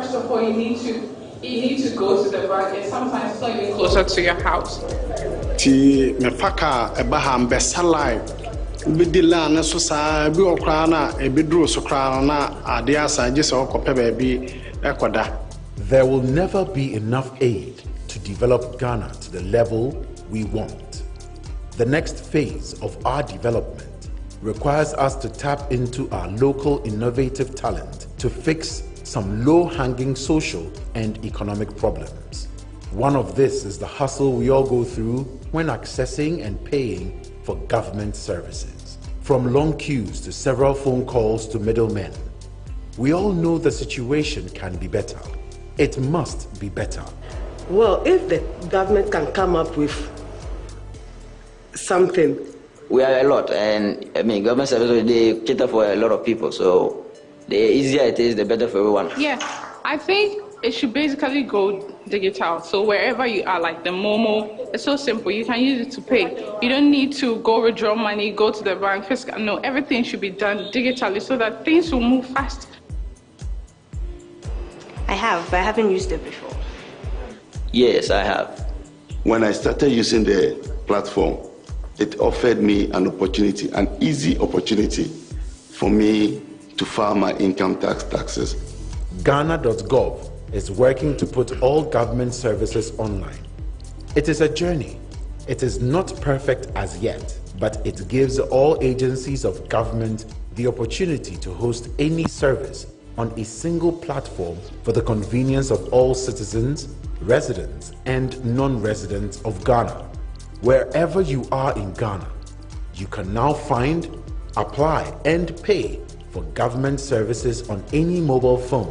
first of all, you need to go to the bank, and sometimes it's not even closer to your house. Ti mefaka ebaham besalai ubidila na so saa bi okra na ebiduro so kra na ade asa je se okope ba bi ekoda. There will never be enough aid to develop Ghana to the level we want. The next phase of our development requires us to tap into our local innovative talent to fix some low-hanging social and economic problems. One of this is the hustle we all go through when accessing and paying for government services. From long queues to several phone calls to middlemen. We all know the situation can be better. It must be better. Well, if the government can come up with something. We are a lot, and I mean, government services, they cater for a lot of people, so the easier it is, the better for everyone. Yeah, I think it should basically go digital. So wherever you are, like the Momo, it's so simple. You can use it to pay. You don't need to go withdraw money, go to the bank, fiscal. No, everything should be done digitally so that things will move fast. I have, but I haven't used it before. Yes, I have. When I started using the platform, it offered me an opportunity, an easy opportunity for me to file my income taxes. Ghana.Gov is working to put all government services online. It is a journey. It is not perfect as yet, but it gives all agencies of government the opportunity to host any service on a single platform for the convenience of all citizens, residents, and non-residents of Ghana. Wherever you are in Ghana, you can now find, apply, and pay for government services on any mobile phone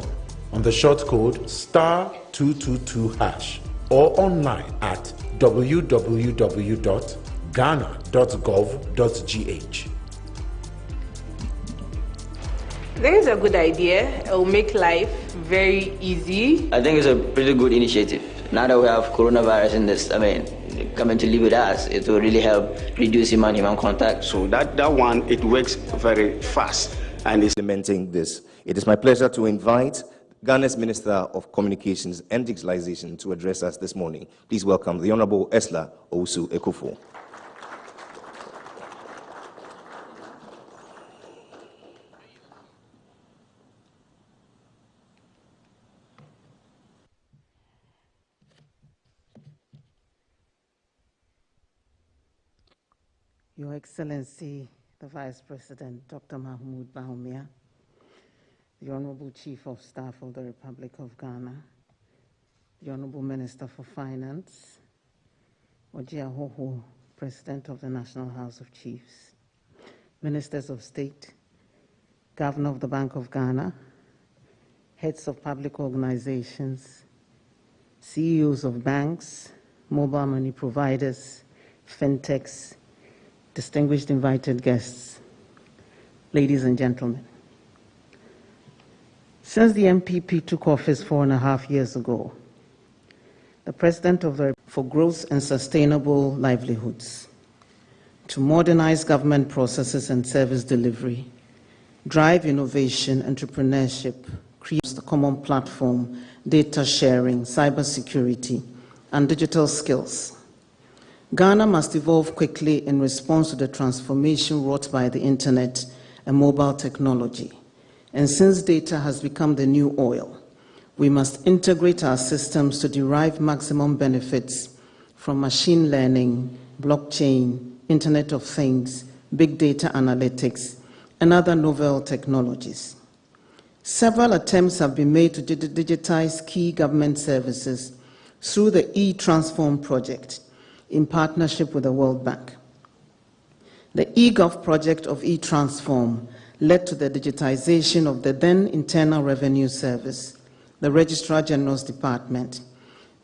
on the short code *222# or online at www.ghana.gov.gh. I think it's a good idea. It will make life very easy. I think it's a pretty good initiative. Now that we have coronavirus in this, coming to live with us, it will really help reduce human contact. So that one, it works very fast and is implementing this. It is my pleasure to invite Ghana's Minister of Communications and Digitalization to address us this morning. Please welcome the Honorable Esla Owusu-Ekufo. Your Excellency, the Vice President, Dr. Mahamudu Bawumia, the Honorable Chief of Staff of the Republic of Ghana, the Honorable Minister for Finance, Agyapong, President of the National House of Chiefs, Ministers of State, Governor of the Bank of Ghana, heads of public organizations, CEOs of banks, mobile money providers, fintechs, distinguished invited guests, ladies and gentlemen. Since the MPP took office 4.5 years ago, the President of the Republic for growth and sustainable livelihoods, to modernize government processes and service delivery, drive innovation, entrepreneurship, create the common platform, data sharing, cybersecurity, and digital skills. Ghana must evolve quickly in response to the transformation wrought by the internet and mobile technology. And since data has become the new oil, we must integrate our systems to derive maximum benefits from machine learning, blockchain, Internet of Things, big data analytics, and other novel technologies. Several attempts have been made to digitize key government services through the e-Transform project, in partnership with the World Bank. The eGov project of e-Transform led to the digitization of the then Internal Revenue Service, the Registrar General's Department,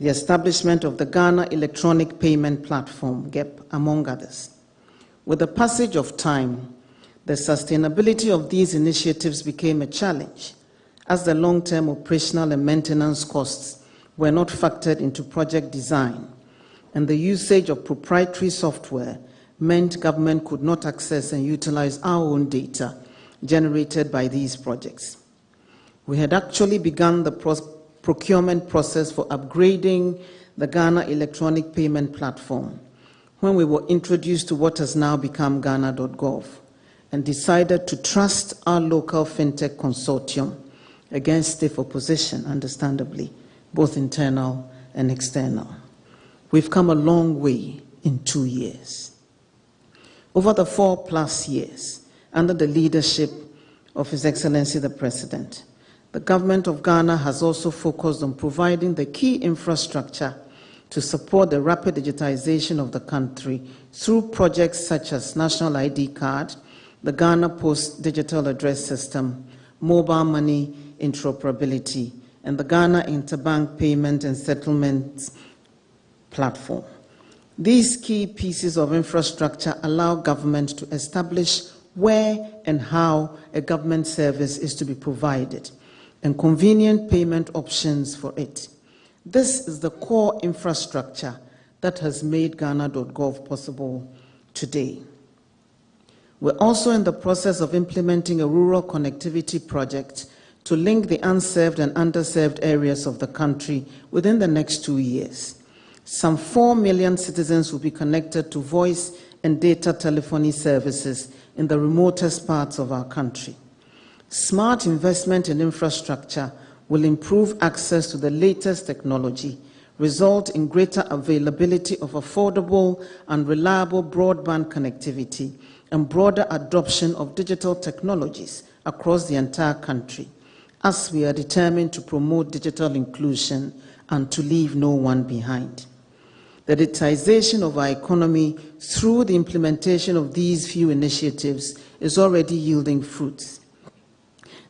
the establishment of the Ghana Electronic Payment Platform, GEP, among others. With the passage of time, the sustainability of these initiatives became a challenge, as the long-term operational and maintenance costs were not factored into project design, and the usage of proprietary software meant government could not access and utilize our own data generated by these projects. We had actually begun the procurement process for upgrading the Ghana electronic payment platform when we were introduced to what has now become Ghana.Gov and decided to trust our local fintech consortium against stiff opposition, understandably, both internal and external. We've come a long way in 2 years. Over the 4+ years, under the leadership of His Excellency the President, the Government of Ghana has also focused on providing the key infrastructure to support the rapid digitization of the country through projects such as National ID Card, the Ghana Post Digital Address System, mobile money interoperability, and the Ghana Interbank Payment and Settlements Platform. These key pieces of infrastructure allow government to establish where and how a government service is to be provided and convenient payment options for it. This is the core infrastructure that has made Ghana.Gov possible today. We're also in the process of implementing a rural connectivity project to link the unserved and underserved areas of the country within the next 2 years. Some 4 million citizens will be connected to voice and data telephony services in the remotest parts of our country. Smart investment in infrastructure will improve access to the latest technology, result in greater availability of affordable and reliable broadband connectivity, and broader adoption of digital technologies across the entire country, as we are determined to promote digital inclusion and to leave no one behind. The digitization of our economy through the implementation of these few initiatives is already yielding fruits.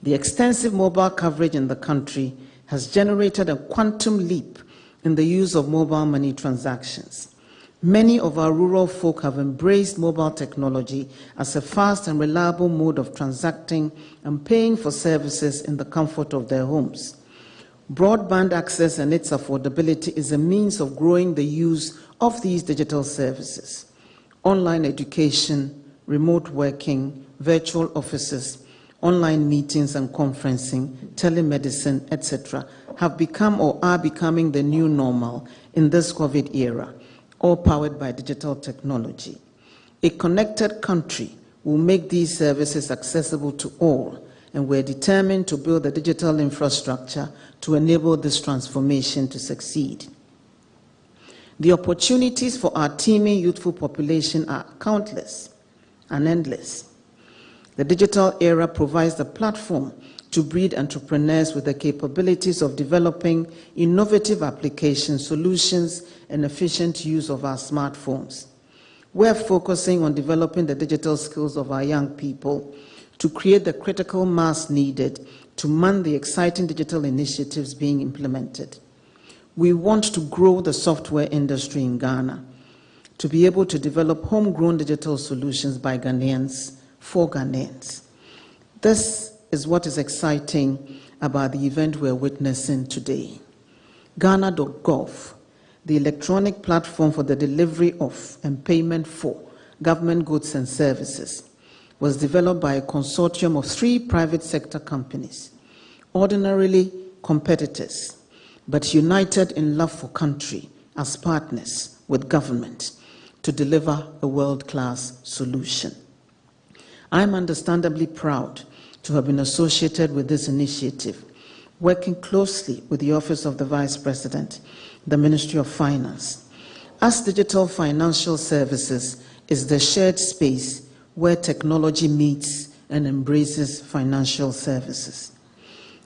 The extensive mobile coverage in the country has generated a quantum leap in the use of mobile money transactions. Many of our rural folk have embraced mobile technology as a fast and reliable mode of transacting and paying for services in the comfort of their homes. Broadband access and its affordability is a means of growing the use of these digital services. Online education, remote working, virtual offices, online meetings and conferencing, telemedicine, etc., have become or are becoming the new normal in this COVID era, all powered by digital technology. A connected country will make these services accessible to all, and we're determined to build the digital infrastructure to enable this transformation to succeed. The opportunities for our teeming youthful population are countless and endless. The digital era provides the platform to breed entrepreneurs with the capabilities of developing innovative application solutions and efficient use of our smartphones. We're focusing on developing the digital skills of our young people to create the critical mass needed to man the exciting digital initiatives being implemented. We want to grow the software industry in Ghana, to be able to develop homegrown digital solutions by Ghanaians for Ghanaians. This is what is exciting about the event we're witnessing today. Ghana.Gov, the electronic platform for the delivery of and payment for government goods and services, was developed by a consortium of 3 private sector companies, ordinarily competitors, but united in love for country as partners with government to deliver a world-class solution. I'm understandably proud to have been associated with this initiative, working closely with the Office of the Vice President, the Ministry of Finance, as digital financial services is the shared space where technology meets and embraces financial services.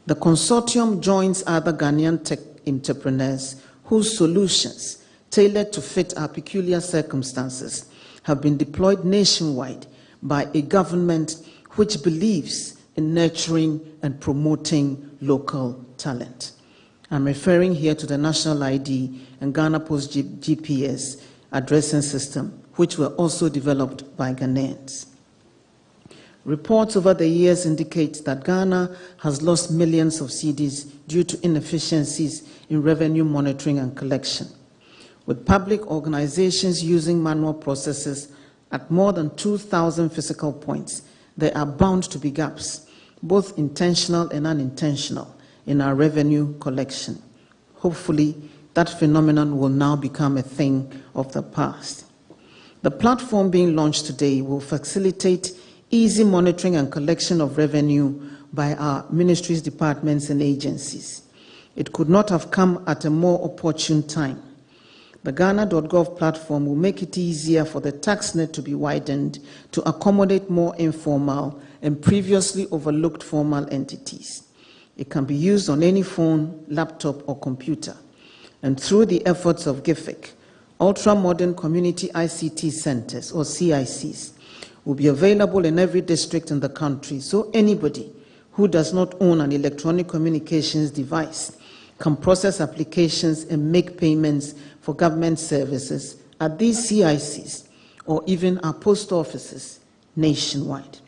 The consortium joins other Ghanaian tech entrepreneurs whose solutions, tailored to fit our peculiar circumstances, have been deployed nationwide by a government which believes in nurturing and promoting local talent. I'm referring here to the National ID and Ghana Post GPS addressing system, which were also developed by Ghanaians. Reports over the years indicate that Ghana has lost millions of cedis due to inefficiencies in revenue monitoring and collection. With public organizations using manual processes at more than 2,000 physical points, there are bound to be gaps, both intentional and unintentional, in our revenue collection. Hopefully, that phenomenon will now become a thing of the past. The platform being launched today will facilitate easy monitoring and collection of revenue by our ministries, departments, and agencies. It could not have come at a more opportune time. The Ghana.Gov platform will make it easier for the tax net to be widened to accommodate more informal and previously overlooked formal entities. It can be used on any phone, laptop, or computer. And through the efforts of GIFIC, ultra-modern community ICT centers, or CICs, will be available in every district in the country, so anybody who does not own an electronic communications device can process applications and make payments for government services at these CICs or even our post offices nationwide.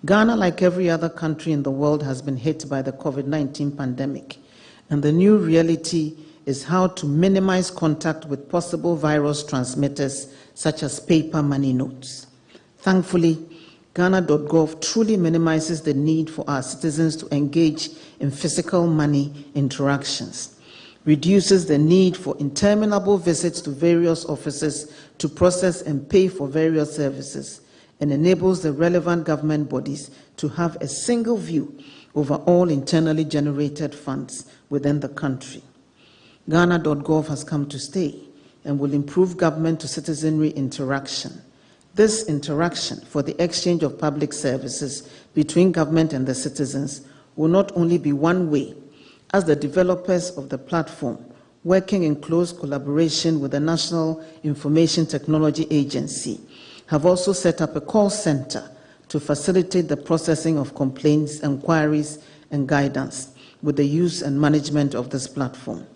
Ghana, like every other country in the world, has been hit by the COVID-19 pandemic, and the new reality is how to minimize contact with possible virus transmitters such as paper money notes. Thankfully, Ghana.Gov truly minimizes the need for our citizens to engage in physical money interactions, reduces the need for interminable visits to various offices to process and pay for various services, and enables the relevant government bodies to have a single view over all internally generated funds within the country. Ghana.Gov has come to stay and will improve government to citizenry interaction. This interaction for the exchange of public services between government and the citizens will not only be one way, as the developers of the platform, working in close collaboration with the National Information Technology Agency, have also set up a call center to facilitate the processing of complaints, inquiries, and guidance with the use and management of this platform.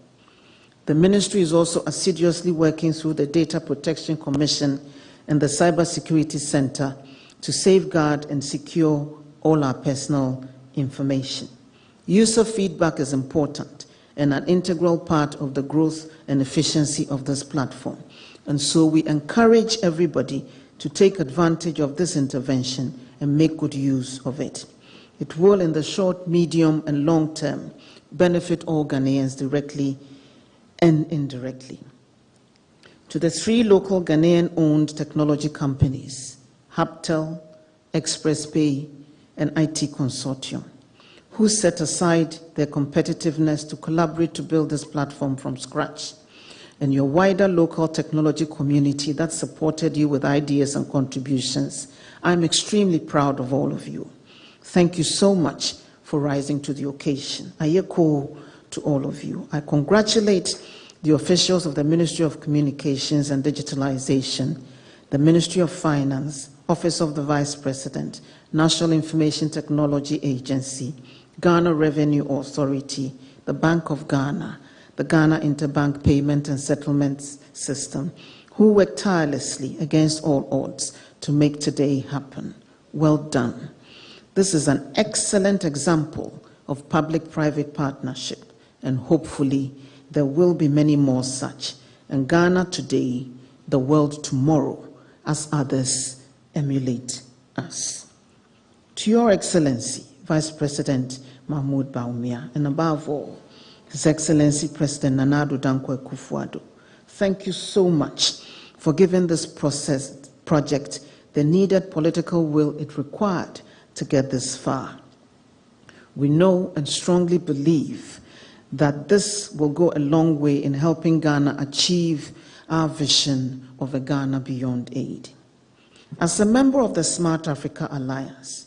The ministry is also assiduously working through the Data Protection Commission and the Cybersecurity Center to safeguard and secure all our personal information. User feedback is important and an integral part of the growth and efficiency of this platform. And so we encourage everybody to take advantage of this intervention and make good use of it. It will, in the short, medium, and long term, benefit all Ghanaians directly and indirectly. To the 3 local Ghanaian-owned technology companies, Haptel, ExpressPay, and IT Consortium, who set aside their competitiveness to collaborate to build this platform from scratch, and your wider local technology community that supported you with ideas and contributions, I'm extremely proud of all of you. Thank you so much for rising to the occasion. I echo to all of you. I congratulate the officials of the Ministry of Communications and Digitalization, the Ministry of Finance, Office of the Vice President, National Information Technology Agency, Ghana Revenue Authority, the Bank of Ghana, the Ghana Interbank Payment and Settlement System, who worked tirelessly against all odds to make today happen. Well done. This is an excellent example of public-private partnership, and hopefully there will be many more such. And Ghana today, the world tomorrow, as others emulate us. To Your Excellency, Vice President Mahamudu Bawumia, and above all, His Excellency President Nana Addo Dankwa Akufo-Addo, thank you so much for giving this project the needed political will it required to get this far. We know and strongly believe that this will go a long way in helping Ghana achieve our vision of a Ghana beyond aid. As a member of the Smart Africa Alliance,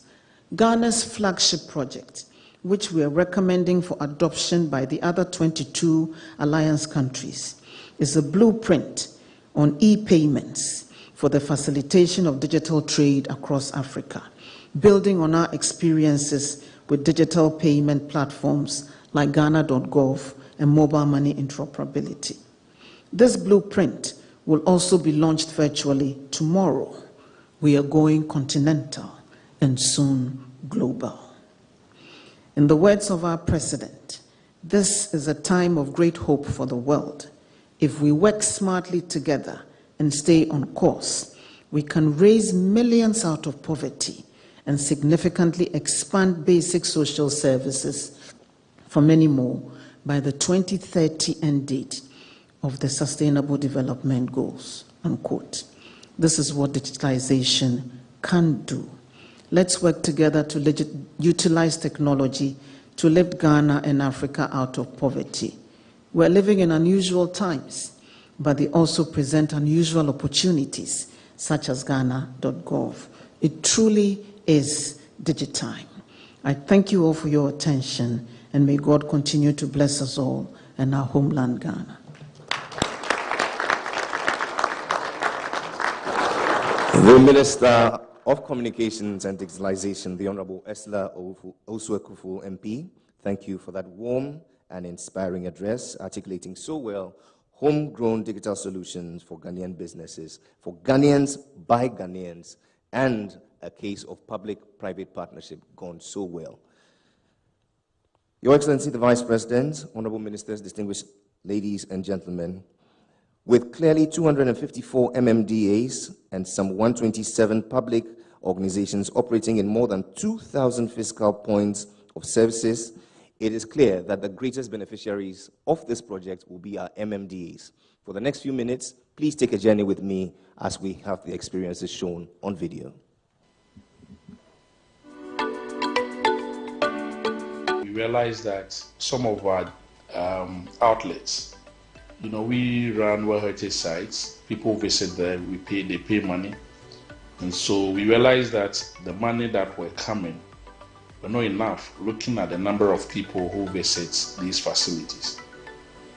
Ghana's flagship project, which we are recommending for adoption by the other 22 alliance countries, is a blueprint on e-payments for the facilitation of digital trade across Africa, building on our experiences with digital payment platforms like Ghana.Gov and mobile money interoperability. This blueprint will also be launched virtually tomorrow. We are going continental and soon global. In the words of our president, this is a time of great hope for the world. If we work smartly together and stay on course, we can raise millions out of poverty and significantly expand basic social services for many more by the 2030 end date of the Sustainable Development Goals, unquote. This is what digitalization can do. Let's work together to utilize technology to lift Ghana and Africa out of poverty. We're living in unusual times, but they also present unusual opportunities, such as Ghana.Gov. It truly is digitime. I thank you all for your attention, and may God continue to bless us all and our homeland, Ghana. The Minister of Communications and Digitalization, the Honorable Esther Owusu-Ekufo MP, thank you for that warm and inspiring address, articulating so well homegrown digital solutions for Ghanaian businesses, for Ghanaians by Ghanaians, and a case of public-private partnership gone so well. Your Excellency, the Vice President, Honorable Ministers, distinguished ladies and gentlemen, with clearly 254 MMDAs and some 127 public organizations operating in more than 2,000 fiscal points of services, it is clear that the greatest beneficiaries of this project will be our MMDAs. For the next few minutes, please take a journey with me as we have the experiences shown on video. We realized that some of our outlets, we run World Heritage sites, people visit there, they pay money. And so we realized that the money that were coming were not enough, looking at the number of people who visit these facilities.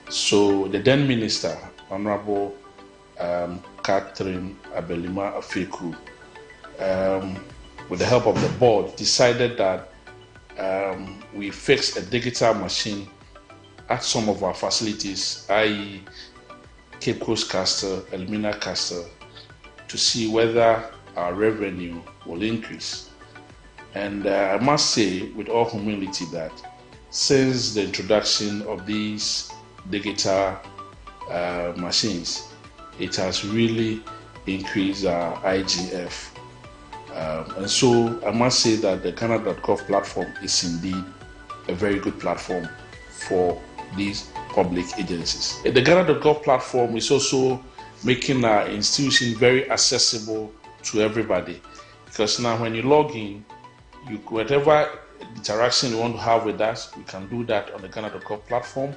So the then minister, Honorable Catherine Abelima Afeku, with the help of the board, decided that we fix a digital machine at some of our facilities, i.e. Cape Coast Castle, Elmina Castle, to see whether our revenue will increase. And I must say with all humility that since the introduction of these digital machines, it has really increased our IGF. And so I must say that the Ghana.Gov platform is indeed a very good platform for these public agencies. The Ghana.Gov platform is also making our institution very accessible to everybody, because now when you log in, whatever interaction you want to have with us, you can do that on the Ghana.Gov platform.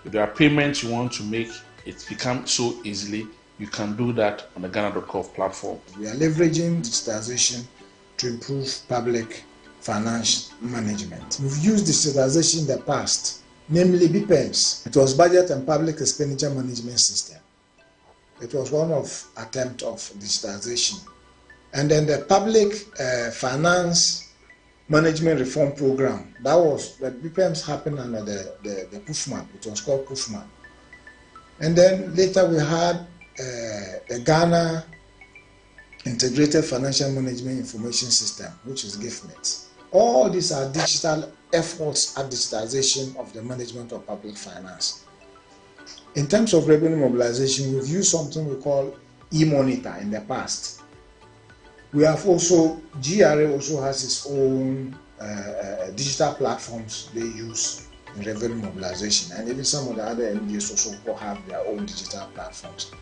If there are payments you want to make, it becomes so easily, you can do that on the Ghana.Gov platform. We are leveraging digitization to improve public finance management. We've used digitization in the past, namely BPEMS. It was Budget and Public Expenditure Management System. It was one of attempt of digitization. And then the Public Finance Management Reform Program, that was, the BPEMS happened under the PUFMAN. It was called PUFMAN. And then later we had the Ghana Integrated Financial Management Information System, which is GIFMET. All these are digital efforts at digitization of the management of public finance. In terms of revenue mobilization, we've used something we call e-monitor in the past. We have also, GRA also has its own digital platforms they use in revenue mobilization, and even some of the other MDAs also have their own digital platforms.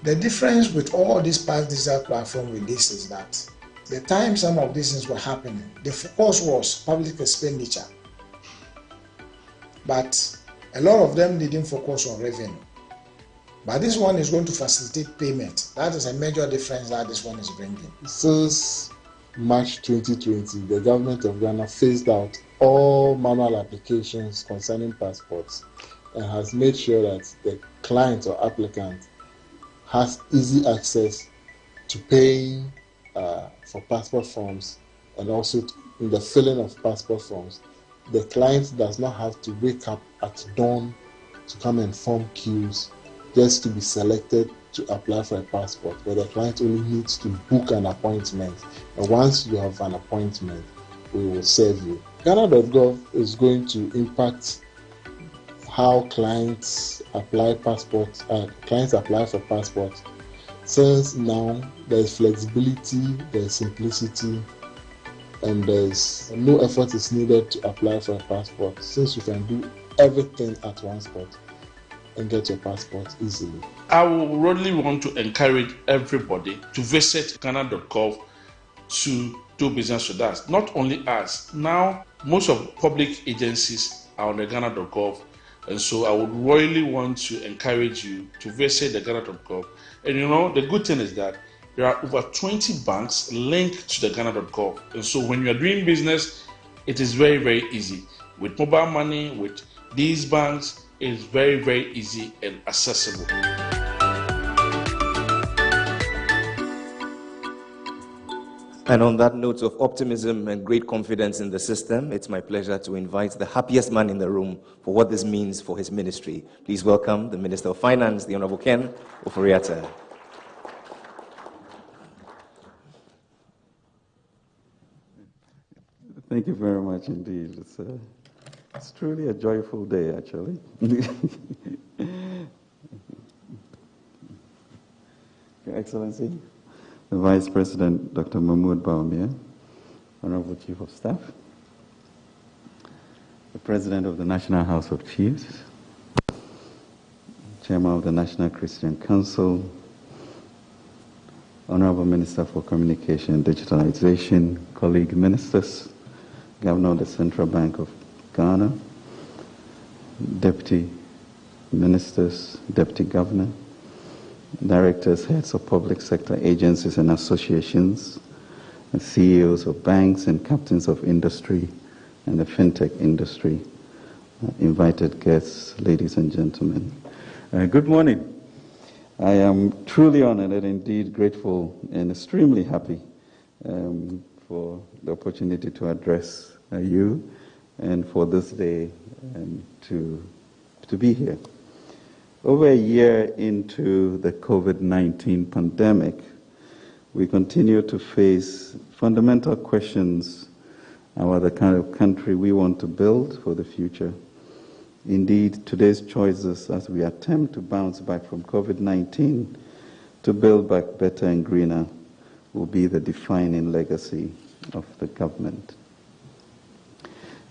The difference with all these past digital platforms with this is that the time some of these things were happening, the focus was public expenditure, but a lot of them didn't focus on revenue. But this one is going to facilitate payment. That is a major difference that this one is bringing. Since March 2020, the government of Ghana phased out all manual applications concerning passports and has made sure that the client or applicant has easy access to paying for passport forms, and also in the filling of passport forms. The client does not have to wake up at dawn to come and form queues just to be selected to apply for a passport, but the client only needs to book an appointment, and once you have an appointment, we will serve you. Ghana.Gov is going to impact how clients apply passports. Clients apply for passports, since now there is flexibility, there is simplicity, and there's no effort is needed to apply for a passport, since you can do everything at one spot and get your passport easily. I would really want to encourage everybody to visit Ghana.Gov to do business with us. Not only us. Now, most of public agencies are on the Ghana.Gov, and so I would really want to encourage you to visit the Ghana.Gov. And you know, the good thing is that there are over 20 banks linked to the Ghana.Gov. And so when you are doing business, it is very, very easy. With mobile money, with these banks, it is very, very easy and accessible. And on that note of optimism and great confidence in the system, it's my pleasure to invite the happiest man in the room for what this means for his ministry. Please welcome the Minister of Finance, the Honorable Ken Ofori-Atta. Thank you very much indeed. It's truly a joyful day, actually. Your Excellency, the Vice President, Dr. Mahamudu Bawumia, Honorable Chief of Staff, the President of the National House of Chiefs, Chairman of the National Christian Council, Honorable Minister for Communication and Digitalization, colleague ministers, Governor of the Central Bank of Ghana, Deputy Ministers, Deputy Governor, Directors, heads of public sector agencies and associations, and CEOs of banks and captains of industry and the fintech industry, invited guests, ladies and gentlemen. Good morning. I am truly honored and indeed grateful and extremely happy for the opportunity to address you and for this day to be here. Over a year into the COVID-19 pandemic, we continue to face fundamental questions about the kind of country we want to build for the future. Indeed, today's choices as we attempt to bounce back from COVID-19 to build back better and greener will be the defining legacy of the government.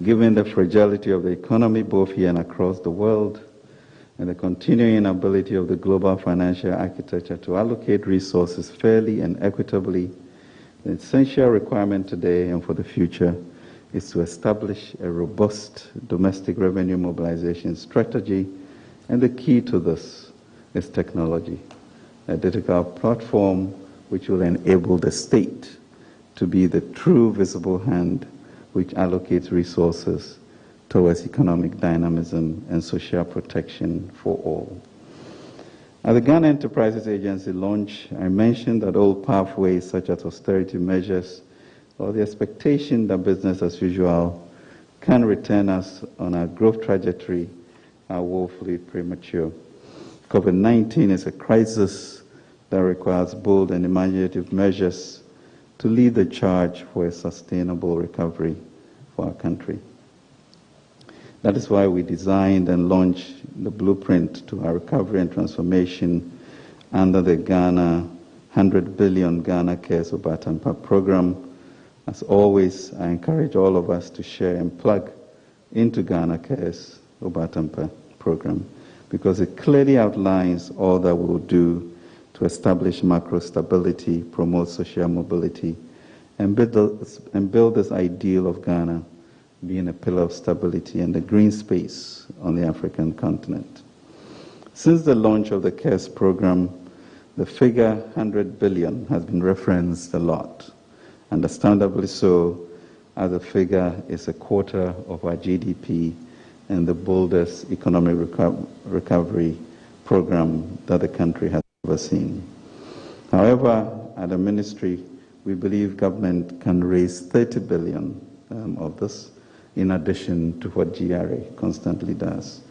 Given the fragility of the economy both here and across the world, and the continuing inability of the global financial architecture to allocate resources fairly and equitably, the essential requirement today and for the future is to establish a robust domestic revenue mobilization strategy, and the key to this is technology, a digital platform which will enable the state to be the true visible hand which allocates resources towards economic dynamism and social protection for all. At the Ghana Enterprises Agency launch, I mentioned that all pathways such as austerity measures or the expectation that business as usual can return us on our growth trajectory are woefully premature. COVID-19 is a crisis that requires bold and imaginative measures to lead the charge for a sustainable recovery for our country. That is why we designed and launched the blueprint to our recovery and transformation under the Ghana 100 billion Ghana Cares Obatampa program. As always, I encourage all of us to share and plug into Ghana Cares Obatampa program because it clearly outlines all that we will do to establish macro stability, promote social mobility, and build this ideal of Ghana being a pillar of stability and a green space on the African continent. Since the launch of the CARES program, the figure 100 billion has been referenced a lot, understandably so, as the figure is a quarter of our GDP and the boldest economic recovery program that the country has ever seen. However, at the ministry, we believe government can raise 30 billion of this, in addition to what GRA constantly does,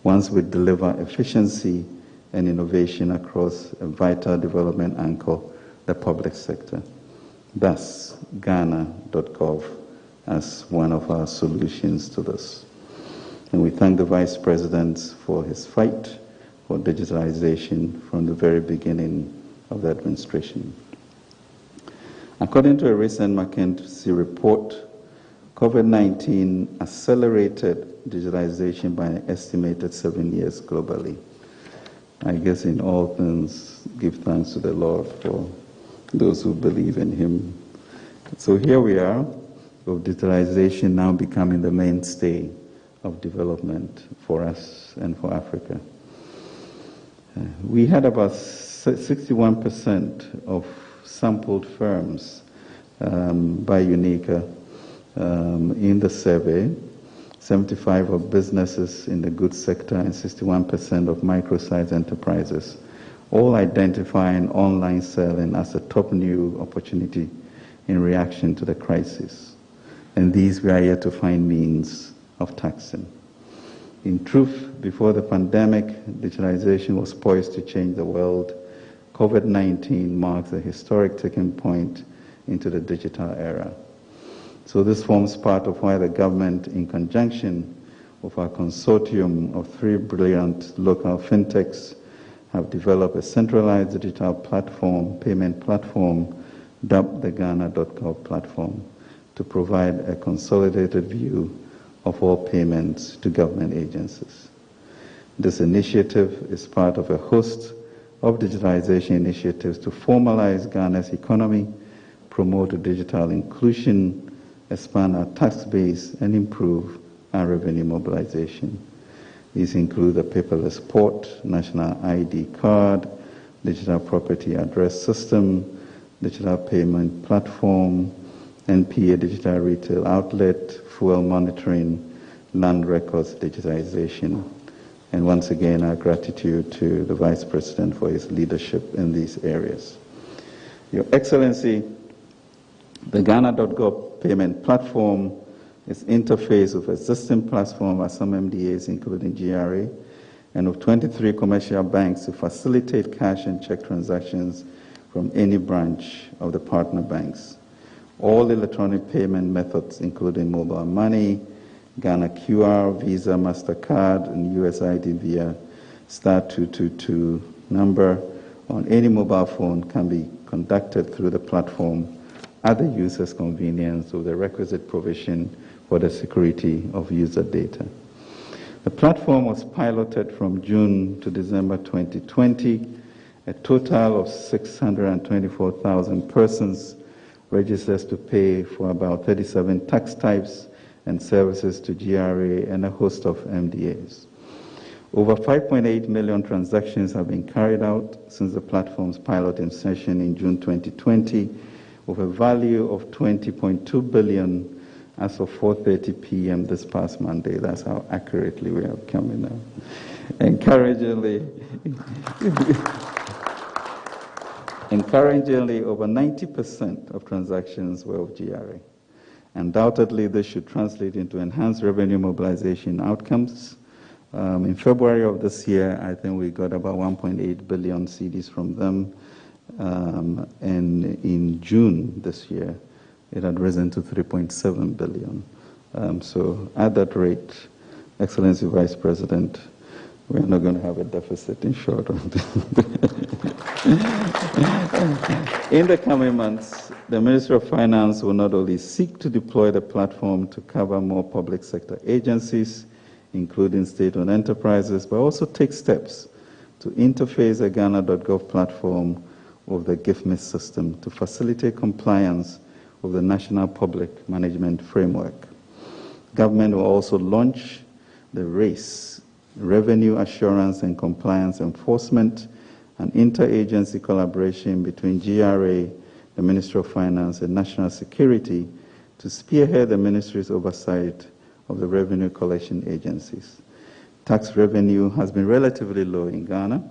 once we deliver efficiency and innovation across a vital development anchor, the public sector. Thus, Ghana.Gov as one of our solutions to this. And we thank the Vice President for his fight for digitalization from the very beginning of the administration. According to a recent McKinsey report, COVID-19 accelerated digitalization by an estimated 7 years globally. I guess in all things, give thanks to the Lord for those who believe in Him. So here we are, with digitalization now becoming the mainstay of development for us and for Africa. We had about 61% of sampled firms by UNICA in the survey, 75% of businesses in the goods sector and 61% of micro-sized enterprises, all identifying online selling as a top new opportunity in reaction to the crisis. And these we are yet to find means of taxing. In truth, before the pandemic, digitalization was poised to change the world. COVID-19 marks a historic tipping point into the digital era. So this forms part of why the government, in conjunction with our consortium of 3 brilliant local fintechs, have developed a centralized digital platform, payment platform, dubbed the Ghana.Gov platform, to provide a consolidated view of all payments to government agencies. This initiative is part of a host of digitalization initiatives to formalize Ghana's economy, promote digital inclusion, expand our tax base, and improve our revenue mobilization. These include the paperless port, national ID card, digital property address system, digital payment platform, NPA digital retail outlet, fuel monitoring, land records digitization. And once again, our gratitude to the Vice President for his leadership in these areas. Your Excellency, the Ghana.Gov payment platform is interfaced with existing platforms at some MDAs, including GRA, and with 23 commercial banks to facilitate cash and check transactions from any branch of the partner banks. All electronic payment methods, including mobile money, Ghana QR, Visa, MasterCard, and USID via *222 number on any mobile phone can be conducted through the platform at the user's convenience with the requisite provision for the security of user data. The platform was piloted from June to December 2020. A total of 624,000 persons registered to pay for about 37 tax types and services to GRA and a host of MDAs. Over 5.8 million transactions have been carried out since the platform's pilot inception in June 2020, with a value of 20.2 billion as of 4:30 p.m. this past Monday. That's how accurately we have come in now. Encouragingly, over 90% of transactions were of GRA. Undoubtedly, this should translate into enhanced revenue mobilization outcomes. In February of this year, I think we got about 1.8 billion cedis from them. And in June this year, it had risen to 3.7 billion. So at that rate, Excellency Vice President, we're not going to have a deficit in short. In the coming months, the Ministry of Finance will not only seek to deploy the platform to cover more public sector agencies, including state-owned enterprises, but also take steps to interface the Ghana.Gov platform with the GIFMIS system to facilitate compliance with the National Public Management Framework. Government will also launch the RACE, Revenue Assurance and Compliance Enforcement, an interagency collaboration between GRA, the Ministry of Finance, and National Security to spearhead the Ministry's oversight of the revenue collection agencies. Tax revenue has been relatively low in Ghana,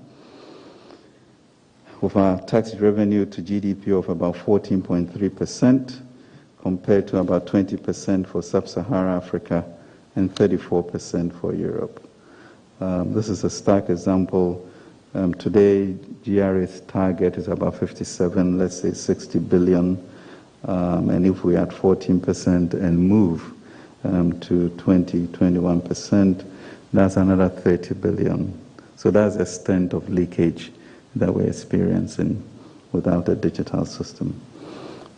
with our tax revenue to GDP of about 14.3%, compared to about 20% for Sub-Saharan Africa and 34% for Europe. This is a stark example. Today, GRA's target is about 57, let's say 60 billion. And if we add 14% and move to 21%, that's another 30 billion. So that's the extent of leakage that we're experiencing without a digital system.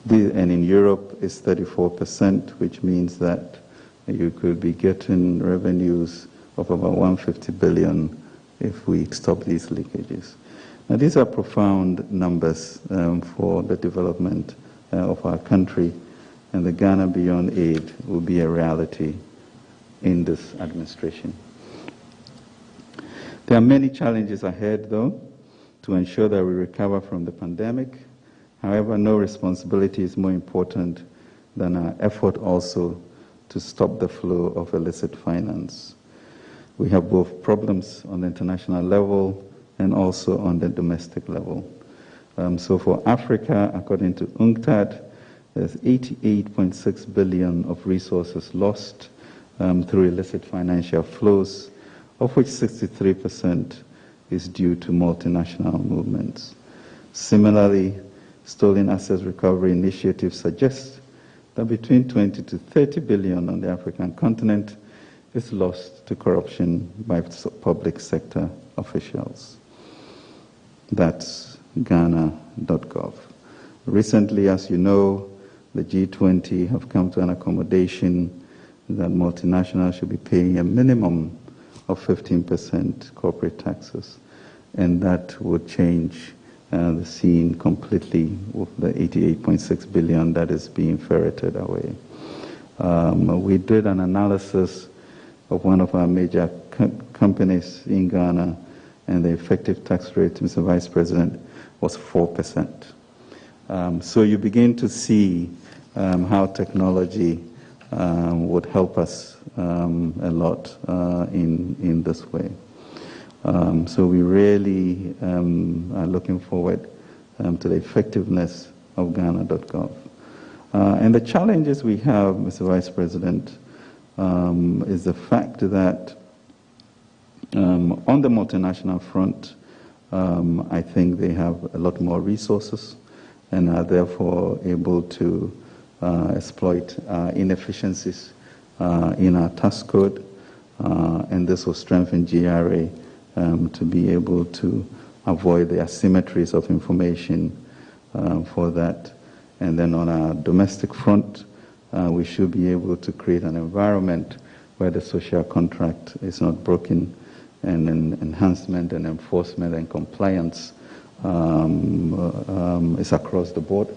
And in Europe, it's 34%, which means that you could be getting revenues of about 150 billion if we stop these leakages. Now, these are profound numbers for the development of our country, and the Ghana Beyond Aid will be a reality in this administration. There are many challenges ahead, though, to ensure that we recover from the pandemic. However, no responsibility is more important than our effort also to stop the flow of illicit finance. We have both problems on the international level and also on the domestic level. So for Africa, according to UNCTAD, there's 88.6 billion of resources lost through illicit financial flows, of which 63% is due to multinational movements. Similarly, stolen assets recovery initiatives suggest that between 20 to 30 billion on the African continent is lost to corruption by public sector officials. That's Ghana.Gov. Recently, as you know, the G20 have come to an accommodation that multinationals should be paying a minimum of 15% corporate taxes, and that would change the scene completely with the 88.6 billion that is being ferreted away. We did an analysis of one of our major companies in Ghana, and the effective tax rate, Mr. Vice President, was 4%. So you begin to see how technology would help us a lot in this way. So we really are looking forward to the effectiveness of Ghana.Gov. And the challenges we have, Mr. Vice President, is the fact that on the multinational front, I think they have a lot more resources and are therefore able to exploit inefficiencies in our tax code, and this will strengthen GRA to be able to avoid the asymmetries of information for that. And then on our domestic front, we should be able to create an environment where the social contract is not broken, and enhancement and enforcement and compliance is across the board.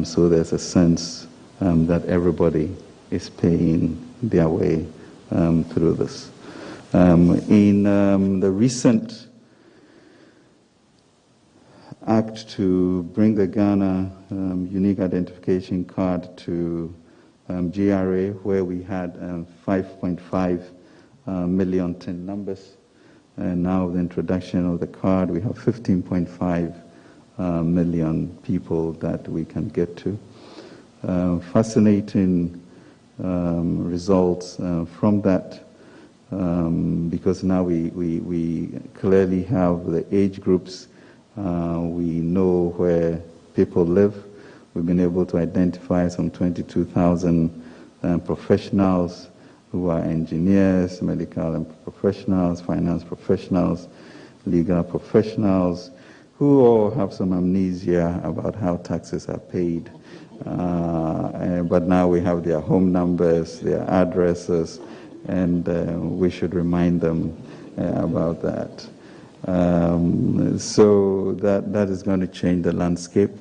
So there's a sense that everybody is paying their way through this. In the recent act to bring the Ghana unique identification card to GRA, where we had 5.5 million TIN numbers, and now with the introduction of the card, we have 15.5 million people that we can get to. Fascinating results from that, because now we clearly have the age groups. We know where people live. We've been able to identify some 22,000 professionals who are engineers, medical professionals, finance professionals, legal professionals, who all have some amnesia about how taxes are paid. But now we have their home numbers, their addresses, and we should remind them about that. So that is going to change the landscape,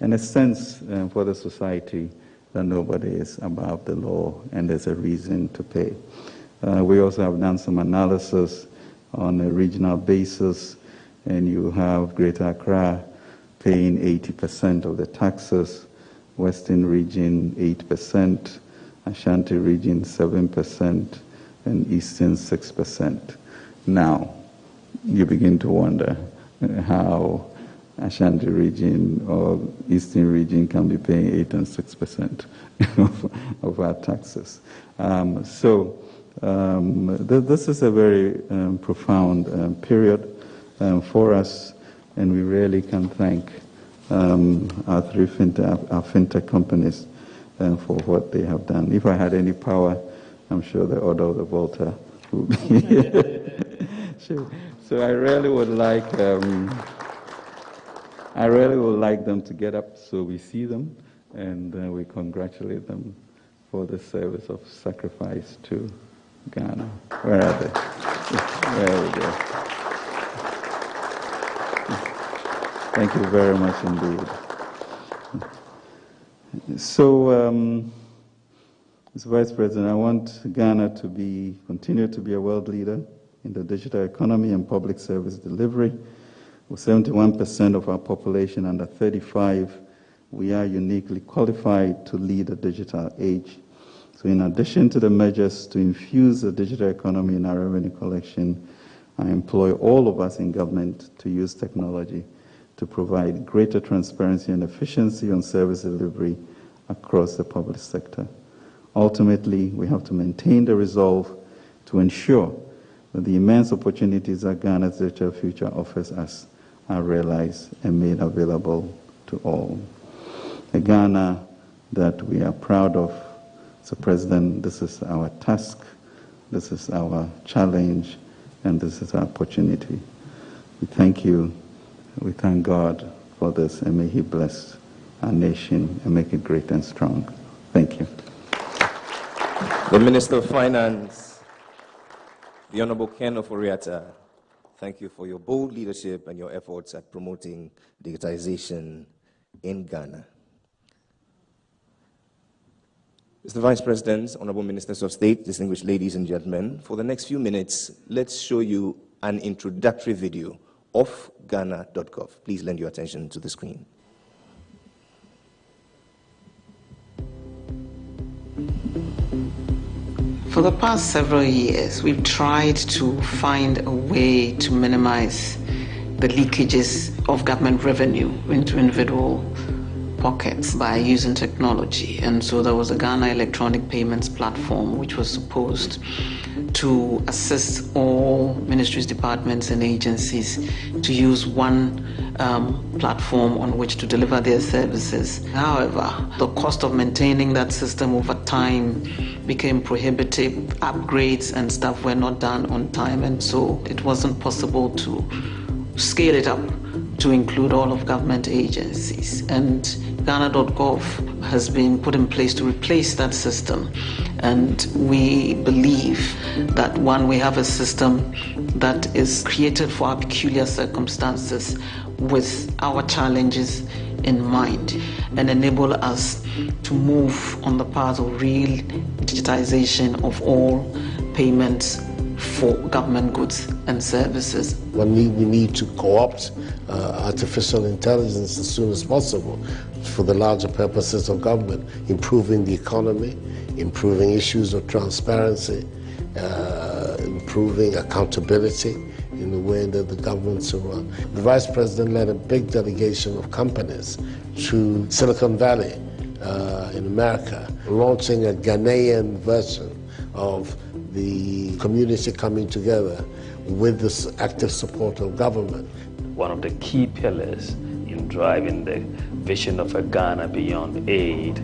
and a sense for the society that nobody is above the law and there's a reason to pay. We also have done some analysis on a regional basis, and you have Greater Accra paying 80% of the taxes, Western region 8%, Ashanti region 7%, and Eastern 6%. Now, you begin to wonder how Ashanti region or Eastern region can be paying 8 and 6% of our taxes. This is a very profound period for us, and we really can thank our three fintech companies for what they have done. If I had any power, I'm sure the Order of the Volta would be. So I really would like them to get up so we see them and we congratulate them for the service of sacrifice to Ghana. Where are they? There we go. Thank you very much indeed. So, Mr. Vice President, I want Ghana to continue to be a world leader in the digital economy and public service delivery. With 71% of our population under 35, we are uniquely qualified to lead the digital age. So in addition to the measures to infuse the digital economy in our revenue collection, I employ all of us in government to use technology to provide greater transparency and efficiency on service delivery across the public sector. Ultimately, we have to maintain the resolve to ensure that the immense opportunities that Ghana's digital future offers us are realized and made available to all. A Ghana that we are proud of. So, President, this is our task, this is our challenge, and this is our opportunity. We thank you. We thank God for this, and may He bless our nation and make it great and strong. Thank you. The Minister of Finance, the Honorable Ken Ofori-Atta, thank you for your bold leadership and your efforts at promoting digitization in Ghana. Mr. Vice President, Honorable Ministers of State, distinguished ladies and gentlemen, for the next few minutes, let's show you an introductory video of Ghana.Gov. Please lend your attention to the screen. For the past several years, we've tried to find a way to minimize the leakages of government revenue into individual pockets by using technology. And so there was a Ghana Electronic Payments Platform, which was supposed to assist all ministries, departments, and agencies to use one platform on which to deliver their services. However, the cost of maintaining that system over time became prohibitive. Upgrades and stuff were not done on time, and so it wasn't possible to scale it up to include all of government agencies. And Ghana.Gov has been put in place to replace that system. And we believe that, one, we have a system that is created for our peculiar circumstances with our challenges in mind and enable us to move on the path of real digitization of all payments for government goods and services. We need to co-opt artificial intelligence as soon as possible for the larger purposes of government, improving the economy, improving issues of transparency, improving accountability in the way that the governments are run. The Vice President led a big delegation of companies to Silicon Valley in America, launching a Ghanaian version of the community coming together with the active support of government. One of the key pillars in driving the vision of a Ghana beyond aid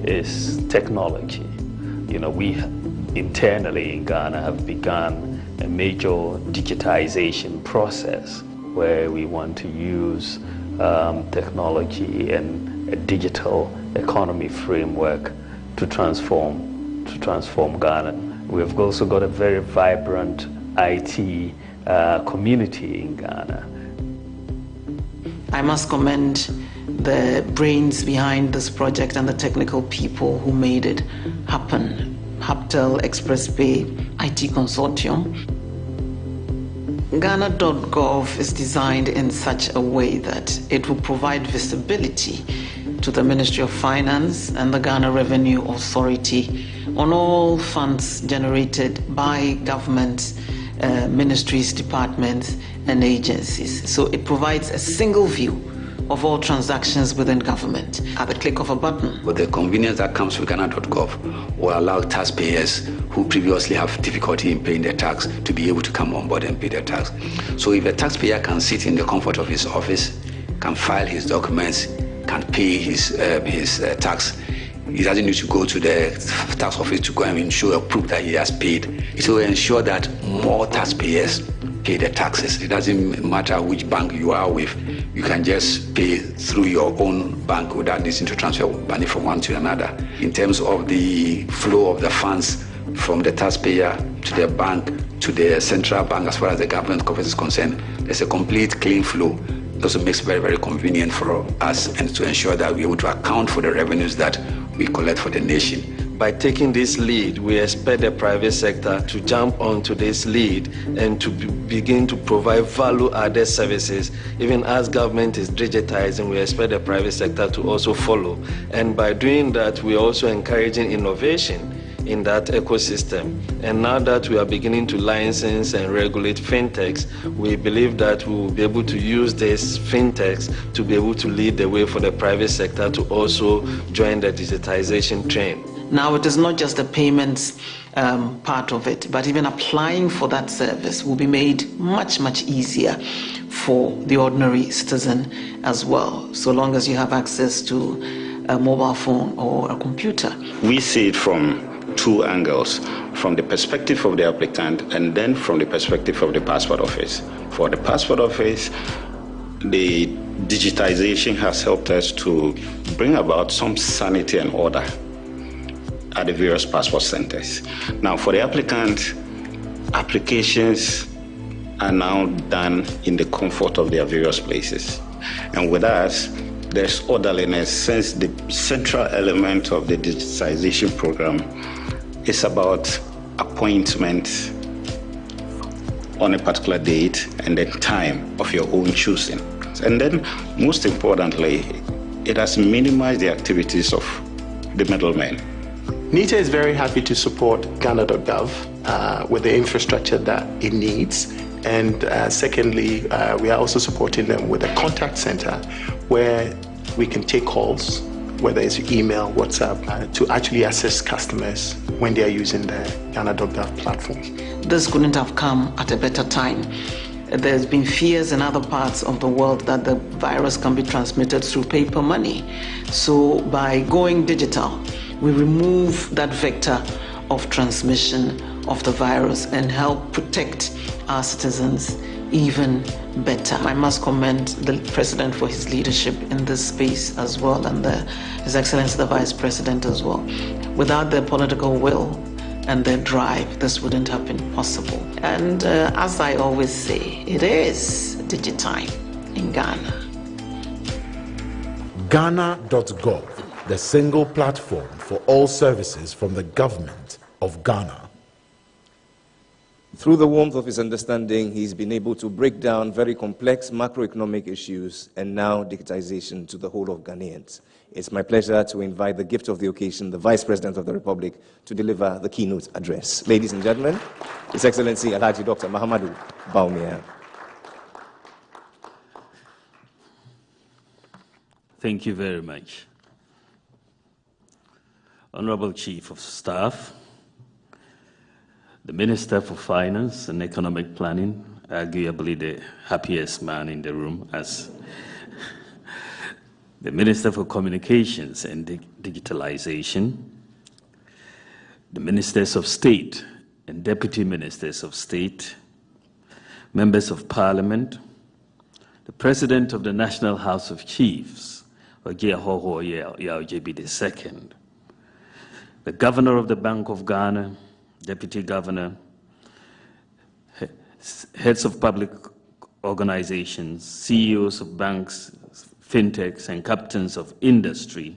is technology. You know, we internally in Ghana have begun a major digitization process where we want to use technology and a digital economy framework to transform Ghana. We've also got a very vibrant IT community in Ghana. I must commend the brains behind this project and the technical people who made it happen. Haptel Expressway IT Consortium. Ghana.Gov is designed in such a way that it will provide visibility to the Ministry of Finance and the Ghana Revenue Authority on all funds generated by government, ministries, departments, and agencies. So it provides a single view of all transactions within government at the click of a button. But the convenience that comes with Ghana.Gov will allow taxpayers who previously have difficulty in paying their tax to be able to come on board and pay their tax. So if a taxpayer can sit in the comfort of his office, can file his documents, can pay his tax, he doesn't need to go to the tax office to go and show a proof that he has paid. It will ensure that more taxpayers pay the taxes. It doesn't matter which bank you are with. You can just pay through your own bank without needing to transfer money from one to another. In terms of the flow of the funds from the taxpayer to the bank to the central bank, as far as the government corpus is concerned, there's a complete clean flow. It also makes it very, very convenient for us and to ensure that we're able to account for the revenues that we collect for the nation. By taking this lead, we expect the private sector to jump onto this lead and to begin to provide value-added services. Even as government is digitizing, we expect the private sector to also follow. And by doing that, we're also encouraging innovation in that ecosystem. And now that we are beginning to license and regulate fintechs, we believe that we will be able to use these fintechs to be able to lead the way for the private sector to also join the digitization train. Now, it is not just the payments part of it, but even applying for that service will be made much, much easier for the ordinary citizen as well, so long as you have access to a mobile phone or a computer. We see it from two angles, from the perspective of the applicant and then from the perspective of the passport office. For the passport office, the digitization has helped us to bring about some sanity and order at the various passport centers. Now, for the applicant, applications are now done in the comfort of their various places. And with us, there's orderliness, since the central element of the digitization program is about appointment on a particular date and the time of your own choosing. And then, most importantly, it has minimized the activities of the middlemen. NITA is very happy to support Ghana.Gov with the infrastructure that it needs. And secondly, we are also supporting them with a contact center where we can take calls, whether it's email, WhatsApp, to actually assist customers when they are using the Ghana.Gov platform. This couldn't have come at a better time. There's been fears in other parts of the world that the virus can be transmitted through paper money. So by going digital, we remove that vector of transmission of the virus and help protect our citizens even better. I must commend the President for his leadership in this space as well, and His Excellency the Vice President as well. Without their political will and their drive, this wouldn't have been possible. And as I always say, it is digitime in Ghana. Ghana.Gov, the single platform for all services from the government of Ghana. Through the warmth of his understanding, he's been able to break down very complex macroeconomic issues and now digitization to the whole of Ghanaians. It's my pleasure to invite the gift of the occasion, the Vice President of the Republic, to deliver the keynote address. Ladies and gentlemen, His Excellency Alhaji Dr. Mahamudu Bawumia. Thank you very much. Honorable Chief of Staff, the Minister for Finance and Economic Planning, arguably the happiest man in the room, as the Minister for Communications and Digitalization, the Ministers of State and Deputy Ministers of State, Members of Parliament, the President of the National House of Chiefs, Agyapong II, the Governor of the Bank of Ghana, Deputy Governor, heads of public organizations, CEOs of banks, fintechs, and captains of industry,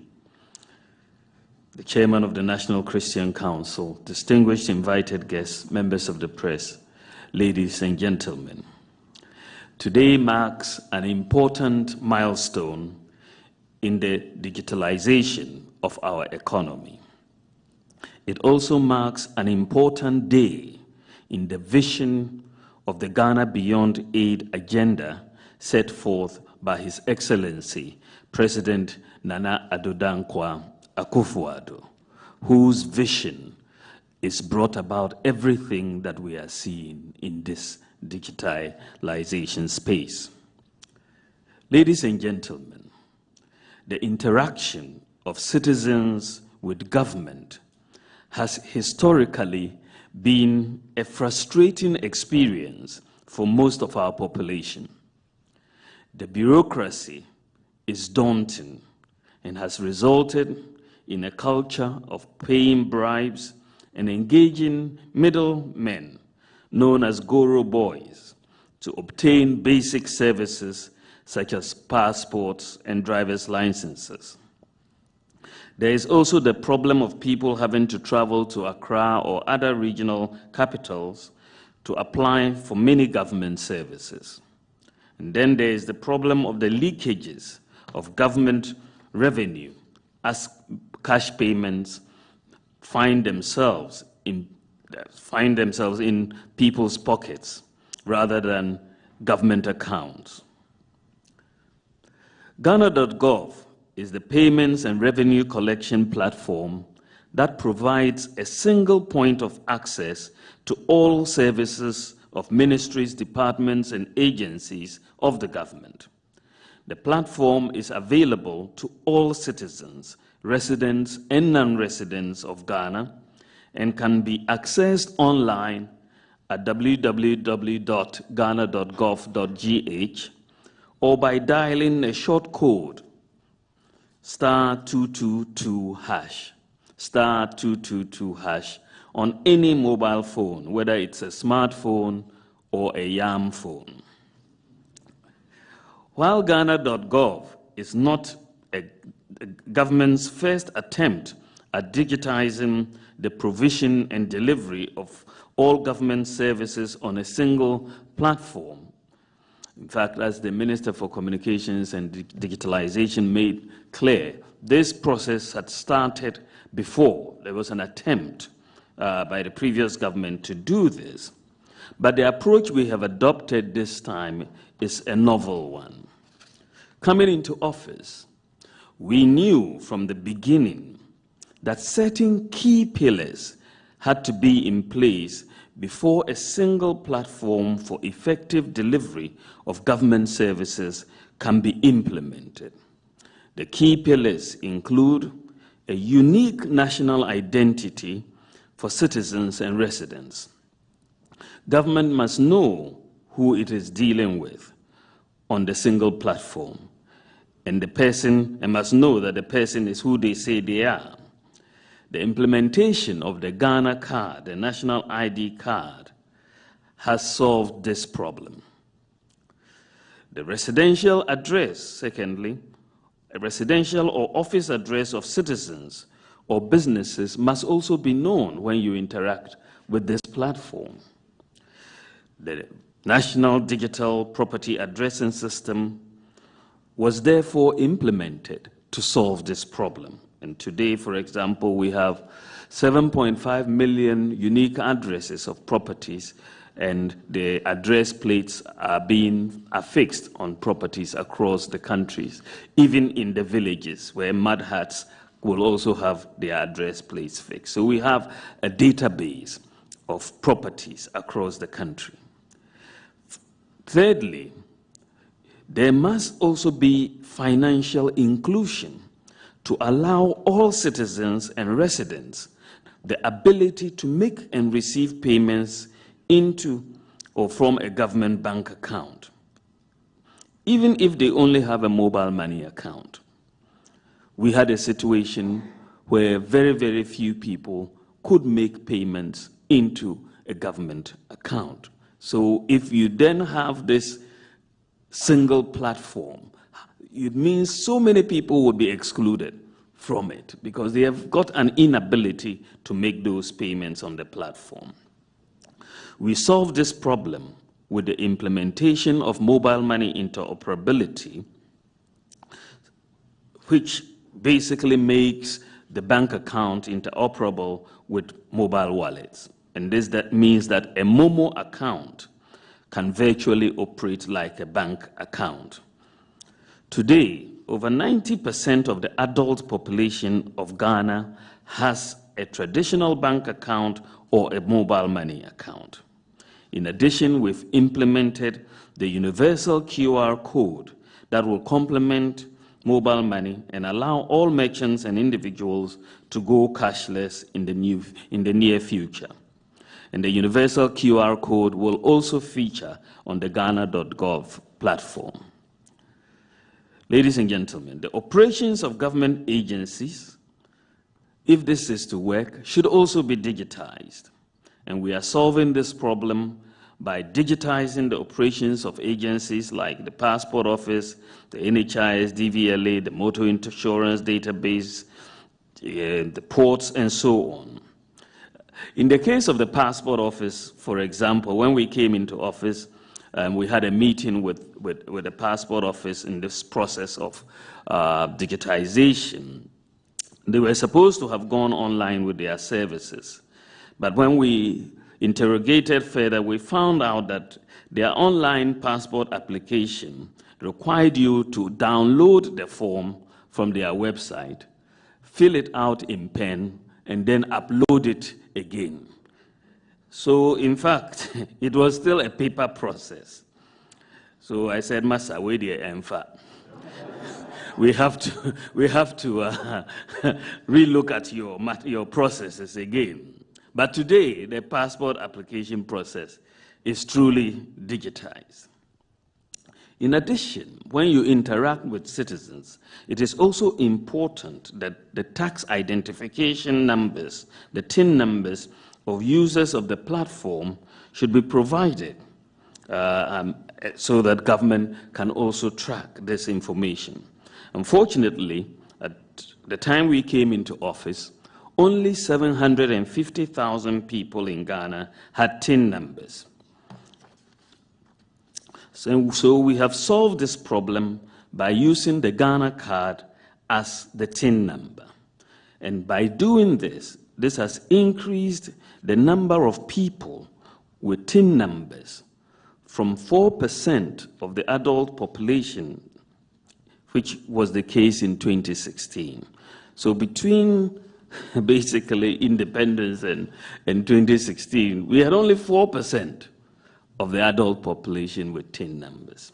the Chairman of the National Christian Council, distinguished invited guests, members of the press, ladies and gentlemen. Today marks an important milestone in the digitalization of our economy. It also marks an important day in the vision of the Ghana Beyond Aid agenda set forth by His Excellency President Nana Addo Dankwa Akufo-Addo, whose vision is brought about everything that we are seeing in this digitalization space. Ladies and gentlemen, the interaction of citizens with government has historically been a frustrating experience for most of our population. The bureaucracy is daunting and has resulted in a culture of paying bribes and engaging middlemen known as Goro boys to obtain basic services such as passports and driver's licenses. There is also the problem of people having to travel to Accra or other regional capitals to apply for many government services. And then there is the problem of the leakages of government revenue as cash payments find themselves in people's pockets rather than government accounts. Ghana.Gov is the payments and revenue collection platform that provides a single point of access to all services of ministries, departments, and agencies of the government. The platform is available to all citizens, residents and non-residents of Ghana, and can be accessed online at www.ghana.gov.gh or by dialing a short code *222#, *222# on any mobile phone, whether it's a smartphone or a YAM phone. While Ghana.Gov is not a government's first attempt at digitizing the provision and delivery of all government services on a single platform, in fact, as the Minister for Communications and Digitalization made clear, this process had started before. There was an attempt by the previous government to do this. But the approach we have adopted this time is a novel one. Coming into office, we knew from the beginning that certain key pillars had to be in place before a single platform for effective delivery of government services can be implemented. The key pillars include a unique national identity for citizens and residents. Government must know who it is dealing with on the single platform, and must know that the person is who they say they are. The implementation of the Ghana card, the national ID card, has solved this problem. The residential address, secondly, a residential or office address of citizens or businesses must also be known when you interact with this platform. The National Digital Property Addressing System was therefore implemented to solve this problem. And today, for example, we have 7.5 million unique addresses of properties, and the address plates are being affixed on properties across the countries, even in the villages where mud huts will also have their address plates fixed. So we have a database of properties across the country. Thirdly, there must also be financial inclusion to allow all citizens and residents the ability to make and receive payments into or from a government bank account, even if they only have a mobile money account. We had a situation where very, very few people could make payments into a government account. So if you then have this single platform, it means so many people would be excluded from it because they have got an inability to make those payments on the platform. We solved this problem with the implementation of mobile money interoperability, which basically makes the bank account interoperable with mobile wallets. And that means that a Momo account can virtually operate like a bank account. Today, over 90% of the adult population of Ghana has a traditional bank account or a mobile money account. In addition, we've implemented the universal QR code that will complement mobile money and allow all merchants and individuals to go cashless in the near future. And the universal QR code will also feature on the Ghana.Gov platform. Ladies and gentlemen, the operations of government agencies, if this is to work, should also be digitized. And we are solving this problem by digitizing the operations of agencies like the Passport Office, the NHIS, DVLA, the Motor Insurance Database, the ports, and so on. In the case of the Passport Office, for example, when we came into office, we had a meeting with the Passport Office in this process of digitization. They were supposed to have gone online with their services. But when we interrogated further, we found out that their online passport application required you to download the form from their website, fill it out in pen, and then upload it again. So, in fact, it was still a paper process. So I said, Masa, where do you emfa? We have to relook at your processes again. But today, the passport application process is truly digitized. In addition, when you interact with citizens, it is also important that the tax identification numbers, the TIN numbers of users of the platform should be provided so that government can also track this information. Unfortunately, at the time we came into office, only 750,000 people in Ghana had TIN numbers. So we have solved this problem by using the Ghana card as the TIN number. And by doing this, this has increased the number of people with TIN numbers from 4% of the adult population, which was the case in 2016. So between basically independence and 2016, we had only 4% of the adult population with TIN numbers.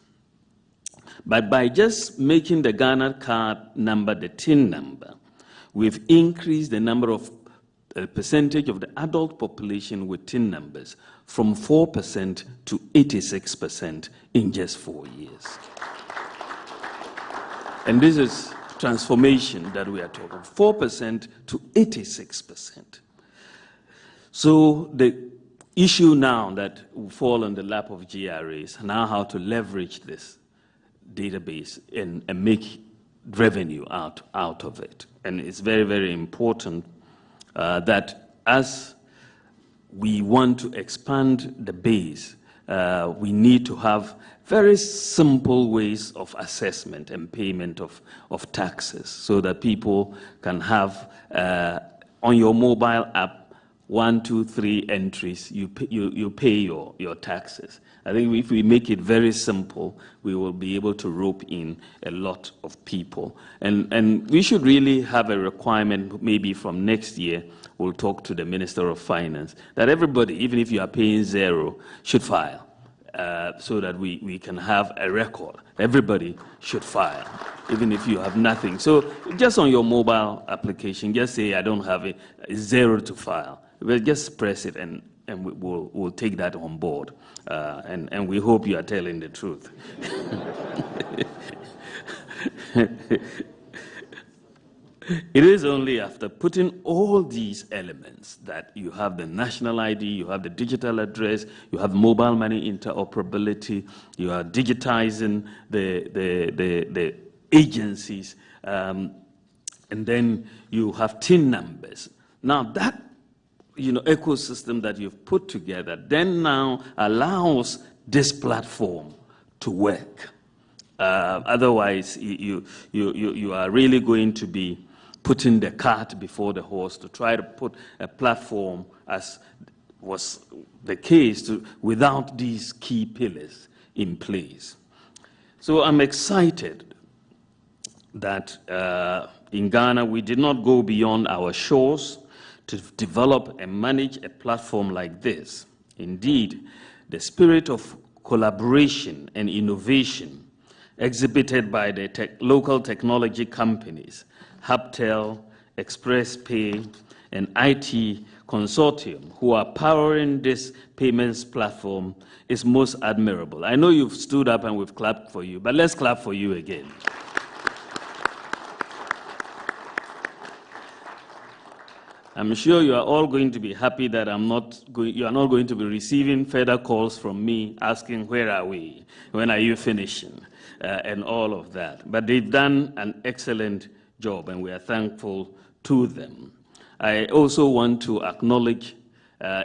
But by just making the Ghana card number the TIN number, we've increased the number of percentage of the adult population with TIN numbers from 4% to 86% in just 4 years. And this is transformation that we are talking, 4% to 86%. So the issue now that will fall on the lap of GRA is now how to leverage this database and make revenue out of it. And it's very, very important that as we want to expand the base, we need to have very simple ways of assessment and payment of taxes so that people can have on your mobile app 1, 2, 3 entries, you pay your taxes. I think if we make it very simple, we will be able to rope in a lot of people. And we should really have a requirement, maybe from next year, we'll talk to the Minister of Finance, that everybody, even if you are paying zero, should file so that we can have a record. Everybody should file, even if you have nothing. So just on your mobile application, just say, I don't have it, it's zero to file. We'll just press it and we'll take that on board. And we hope you are telling the truth. It is only after putting all these elements that you have the national ID, you have the digital address, you have mobile money interoperability, you are digitizing the agencies, and then you have TIN numbers. Now that ecosystem that you've put together then now allows this platform to work. Otherwise, you are really going to be putting the cart before the horse to try to put a platform, as was the case, without these key pillars in place. So I'm excited that in Ghana we did not go beyond our shores to develop and manage a platform like this. Indeed, the spirit of collaboration and innovation exhibited by the local technology companies, Hubtel, Express Pay, and IT consortium who are powering this payments platform is most admirable. I know you've stood up and we've clapped for you, but let's clap for you again. I'm sure you are all going to be happy that you are not going to be receiving further calls from me asking, where are we? When are you finishing? And all of that. But they've done an excellent job, and we are thankful to them. I also want to acknowledge,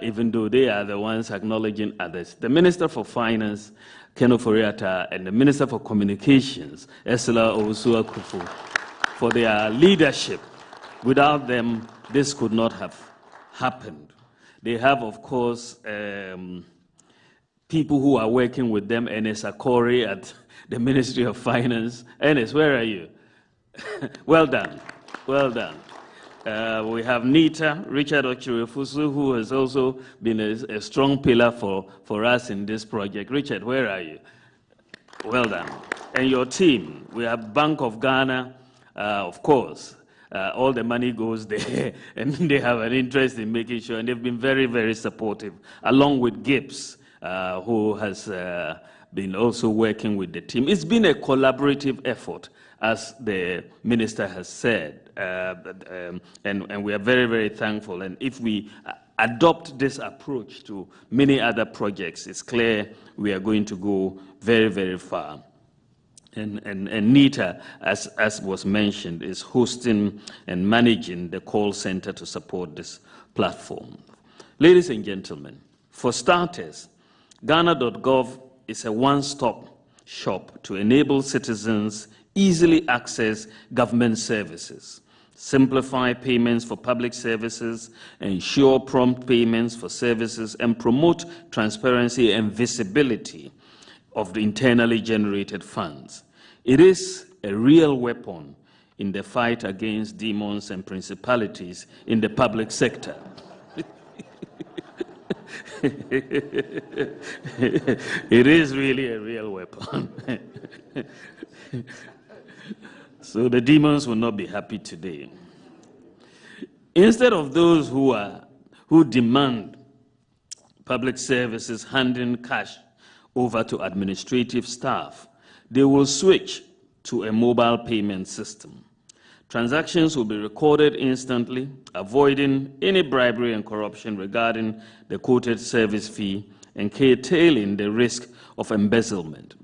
even though they are the ones acknowledging others, the Minister for Finance, Kencity, and the Minister for Communications, Ursula Owusu-Akufo, for their leadership. Without them, this could not have happened. They have, of course, people who are working with them, Ernest Akori at the Ministry of Finance. Ernest, where are you? Well done, well done. We have Nita, Richard Ochirefusu, who has also been a strong pillar for us in this project. Richard, where are you? Well done. And your team, we have Bank of Ghana, of course. All the money goes there, and they have an interest in making sure, and they've been very, very supportive, along with Gibbs, who has been also working with the team. It's been a collaborative effort, as the minister has said, and we are very, very thankful. And if we adopt this approach to many other projects, it's clear we are going to go very, very far. And NITA, as was mentioned, is hosting and managing the call center to support this platform. Ladies and gentlemen, for starters, Ghana.Gov is a one-stop shop to enable citizens easily access government services, simplify payments for public services, ensure prompt payments for services, and promote transparency and visibility of the internally generated funds. It is a real weapon in the fight against demons and principalities in the public sector. It is really a real weapon. So the demons will not be happy today. Instead of those who demand public services handing cash over to administrative staff, they will switch to a mobile payment system. Transactions will be recorded instantly, avoiding any bribery and corruption regarding the quoted service fee and curtailing the risk of embezzlement.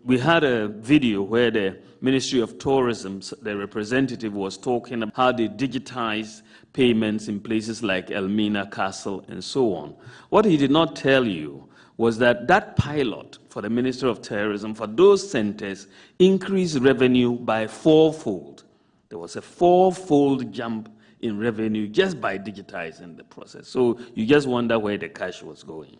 We had a video where the Ministry of Tourism, the representative, was talking about how they digitize payments in places like Elmina Castle and so on. What he did not tell you was that that pilot for the Ministry of Tourism, for those centers, increased revenue by fourfold. There was a fourfold jump in revenue just by digitizing the process. So you just wonder where the cash was going.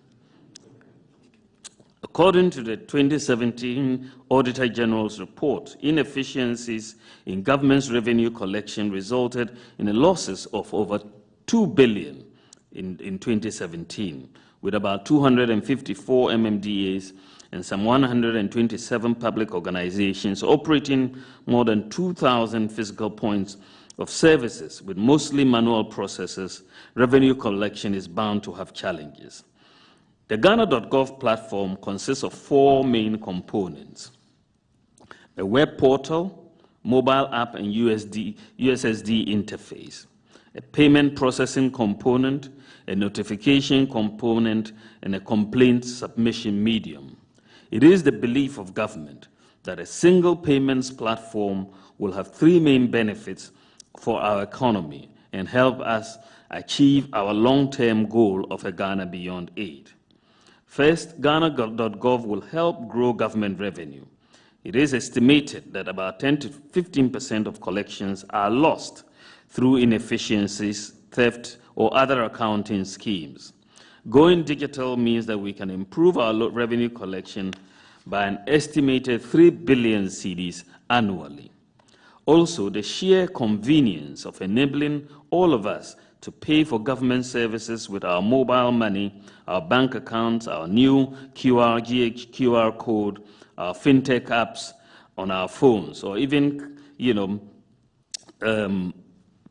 According to the 2017 Auditor General's report, inefficiencies in government's revenue collection resulted in losses of over 2 billion in 2017, with about 254 MMDAs and some 127 public organizations operating more than 2,000 physical points of services. With mostly manual processes, revenue collection is bound to have challenges. The Ghana.Gov platform consists of 4 main components: a web portal, mobile app and USSD interface, a payment processing component, a notification component, and a complaint submission medium. It is the belief of government that a single payments platform will have 3 main benefits for our economy and help us achieve our long-term goal of a Ghana beyond aid. First, Ghana.Gov will help grow government revenue. It is estimated that about 10 to 15% of collections are lost through inefficiencies, theft, or other accounting schemes. Going digital means that we can improve our revenue collection by an estimated 3 billion cedis annually. Also, the sheer convenience of enabling all of us to pay for government services with our mobile money, our bank accounts, our new QR code, our fintech apps on our phones, or even,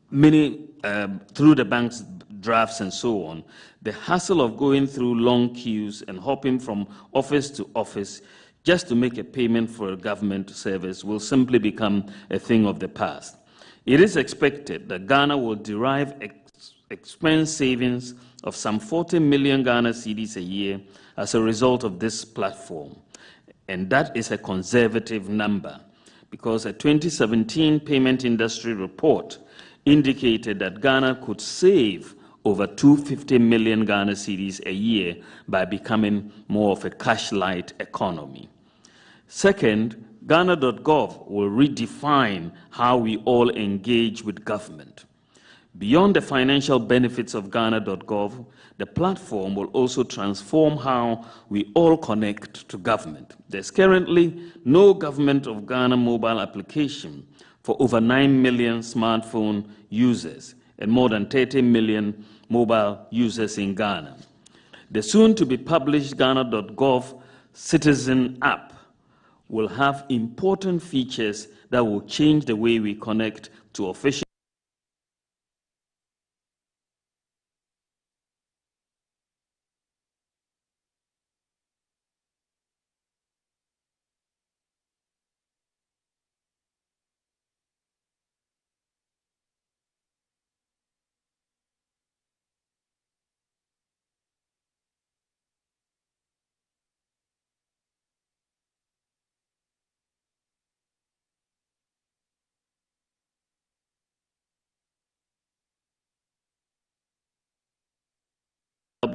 through the bank's drafts and so on, the hassle of going through long queues and hopping from office to office just to make a payment for a government service will simply become a thing of the past. It is expected that Ghana will derive expense savings of some 40 million Ghana cedis a year as a result of this platform. And that is a conservative number, because a 2017 payment industry report indicated that Ghana could save over 250 million Ghana cedis a year by becoming more of a cash-light economy. Second, Ghana.Gov will redefine how we all engage with government. Beyond the financial benefits of Ghana.Gov, the platform will also transform how we all connect to government. There's currently no Government of Ghana mobile application for over 9 million smartphone users and more than 30 million mobile users in Ghana. The soon-to-be-published Ghana.Gov Citizen app will have important features that will change the way we connect to official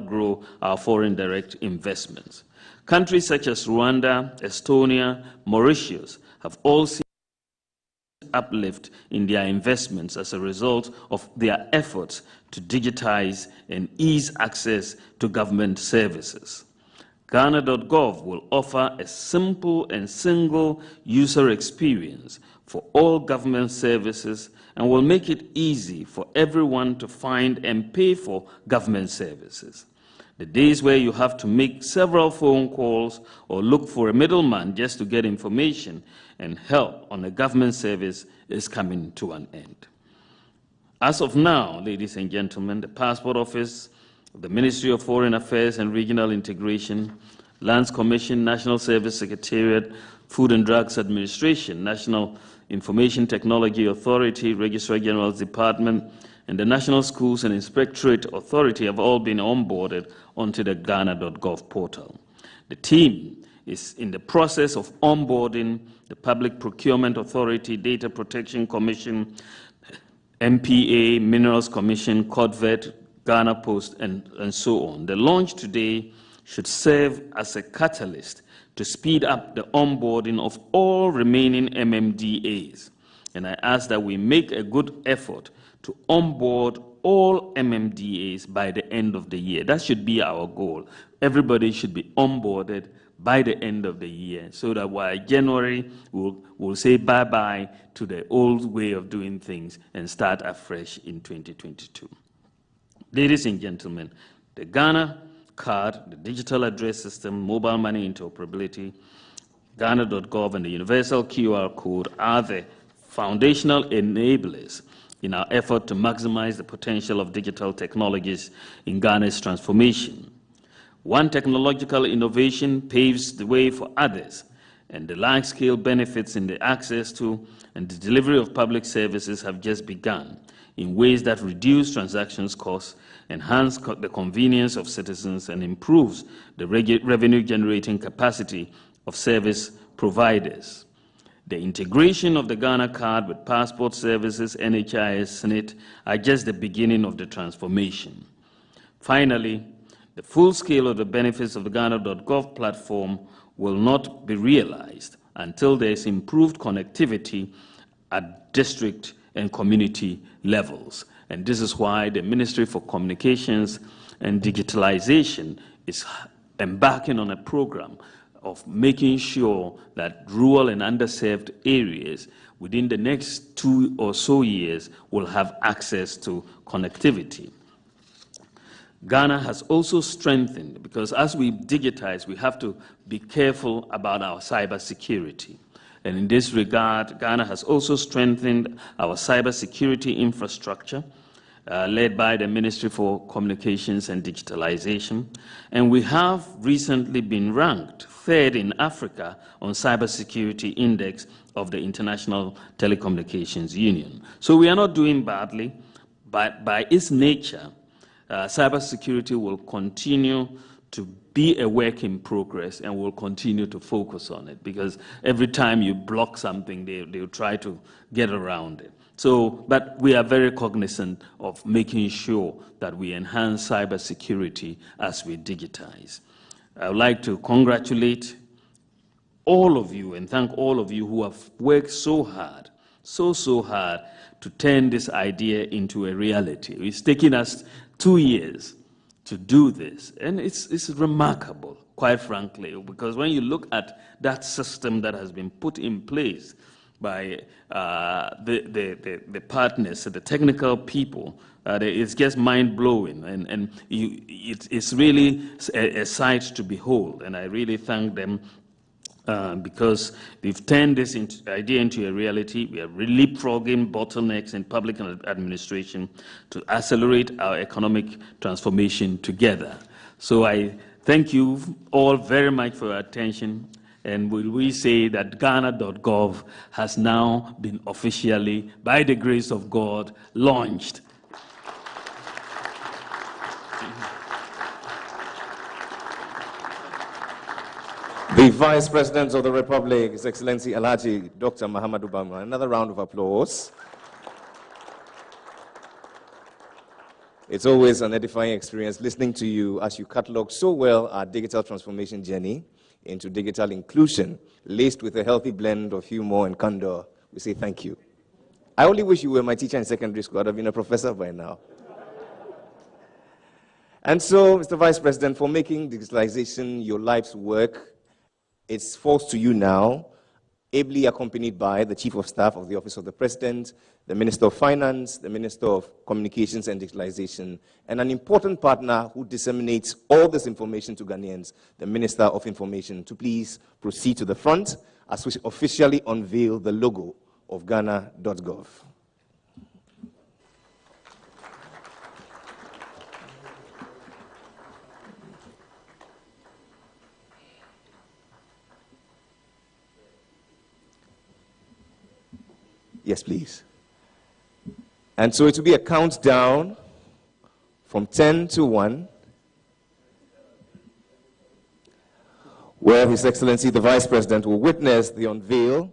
grow our foreign direct investments. Countries such as Rwanda, Estonia, Mauritius have all seen uplift in their investments as a result of their efforts to digitize and ease access to government services. Ghana.Gov will offer a simple and single user experience for all government services and will make it easy for everyone to find and pay for government services. The days where you have to make several phone calls or look for a middleman just to get information and help on a government service is coming to an end. As of now, ladies and gentlemen, the Passport Office, the Ministry of Foreign Affairs and Regional Integration, Lands Commission, National Service Secretariat, Food and Drugs Administration, National Information Technology Authority, Registrar General's Department, and the National Schools and Inspectorate Authority have all been onboarded onto the Ghana.Gov portal. The team is in the process of onboarding the Public Procurement Authority, Data Protection Commission, MPA, Minerals Commission, CODVET, Ghana Post, and so on. The launch today should serve as a catalyst to speed up the onboarding of all remaining MMDAs. And I ask that we make a good effort to onboard all MMDAs by the end of the year. That should be our goal. Everybody should be onboarded by the end of the year, so that by January we'll say bye-bye to the old way of doing things and start afresh in 2022. Ladies and gentlemen, the Ghana card, the digital address system, mobile money interoperability, Ghana.Gov, and the universal QR code are the foundational enablers in our effort to maximize the potential of digital technologies in Ghana's transformation. One technological innovation paves the way for others, and the large-scale benefits in the access to and the delivery of public services have just begun in ways that reduce transactions costs, enhance the convenience of citizens, and improves the revenue-generating capacity of service providers. The integration of the Ghana card with passport services, NHIS, SNIT are just the beginning of the transformation. Finally, the full scale of the benefits of the Ghana.Gov platform will not be realized until there is improved connectivity at district and community levels. And this is why the Ministry for Communications and Digitalization is embarking on a program of making sure that rural and underserved areas within the next 2 or so years will have access to connectivity. Ghana has also strengthened, because as we digitize, we have to be careful about our cybersecurity. And in this regard, Ghana has also strengthened our cybersecurity infrastructure, led by the Ministry for Communications and Digitalization. And we have recently been ranked 3rd in Africa on Cybersecurity Index of the International Telecommunications Union. So we are not doing badly, but by its nature, cybersecurity will continue to be a work in progress, and we'll continue to focus on it, because every time you block something, they'll try to get around it. So, but we are very cognizant of making sure that we enhance cybersecurity as we digitize. I would like to congratulate all of you and thank all of you who have worked so hard, so hard to turn this idea into a reality. It's taken us 2 years to do this, and it's remarkable, quite frankly, because when you look at that system that has been put in place by the partners, the technical people, it's just mind-blowing, and it's really a sight to behold, and I really thank them because they've turned this idea into a reality. We are leapfrogging bottlenecks in public administration to accelerate our economic transformation together. So I thank you all very much for your attention. And we say that Ghana.Gov has now been officially, by the grace of God, launched. The Vice President of the Republic, His Excellency Alhaji Dr. Mahamudu Bawumia. Another round of applause. It's always an edifying experience listening to you as you catalog so well our digital transformation journey into digital inclusion, laced with a healthy blend of humor and candor. We say thank you. I only wish you were my teacher in secondary school. I'd have been a professor by now. And so, Mr. Vice President, for making digitalization your life's work, it's falls to you now, ably accompanied by the Chief of Staff of the Office of the President, the Minister of Finance, the Minister of Communications and Digitalization, and an important partner who disseminates all this information to Ghanaians, the Minister of Information, to please proceed to the front as we officially unveil the logo of Ghana.Gov. Yes, please. And so it will be a countdown from 10 to 1, where His Excellency the Vice President will witness the unveil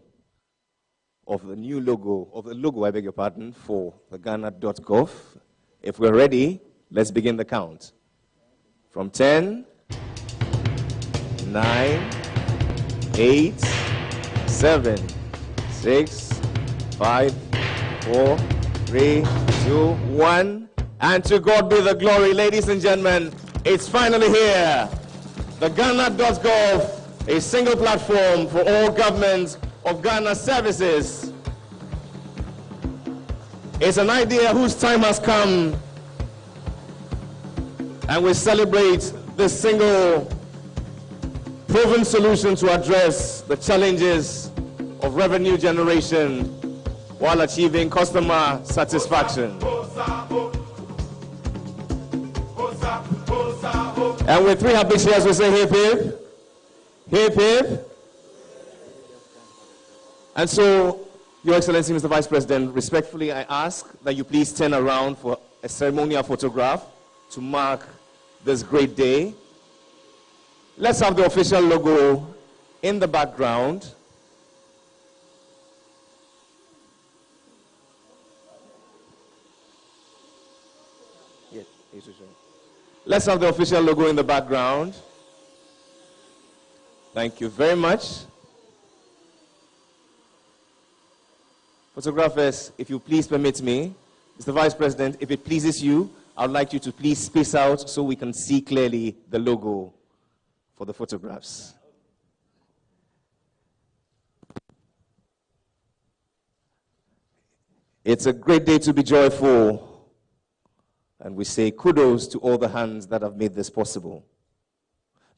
of the new logo, I beg your pardon, for the Ghana.Gov. If we're ready, let's begin the count. From 10, 9, 8, 7, 6, 5, 4, 3, 2, 1. And to God be the glory, ladies and gentlemen. It's finally here. The Ghana.Gov, a single platform for all governments of Ghana services. It's an idea whose time has come. And we celebrate this single proven solution to address the challenges of revenue generation while achieving customer satisfaction. And with 3 happy cheers, we say hip hip, hip hip. And so, Your Excellency, Mr. Vice President, respectfully I ask that you please turn around for a ceremonial photograph to mark this great day. Let's have the official logo in the background. Let's have the official logo in the background. Thank you very much. Photographers, if you please permit me, Mr. Vice President, if it pleases you, I would like you to please space out so we can see clearly the logo for the photographs. It's a great day to be joyful. And we say kudos to all the hands that have made this possible.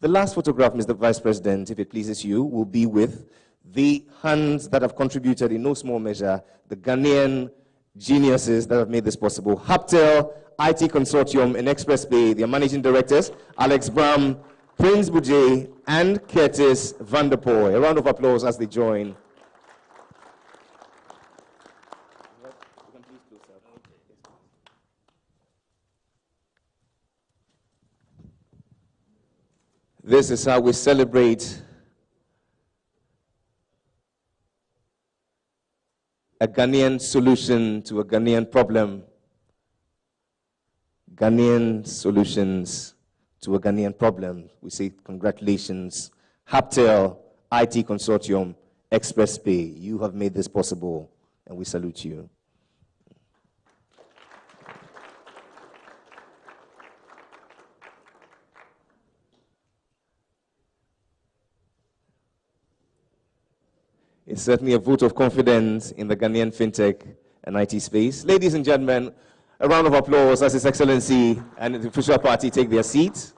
The last photograph, Mr. Vice President, if it pleases you, will be with the hands that have contributed in no small measure, the Ghanaian geniuses that have made this possible. Haptel, IT Consortium, and Express Pay, their managing directors, Alex Bram, Prince Bujay, and Curtis Vanderpoel. A round of applause as they join. This is how we celebrate a Ghanaian solution to a Ghanaian problem. Ghanaian solutions to a Ghanaian problem. We say congratulations. Haptel, IT Consortium, Express Pay. You have made this possible, and we salute you. It's certainly a vote of confidence in the Ghanaian fintech and IT space. Ladies and gentlemen, a round of applause as His Excellency and the official party take their seats.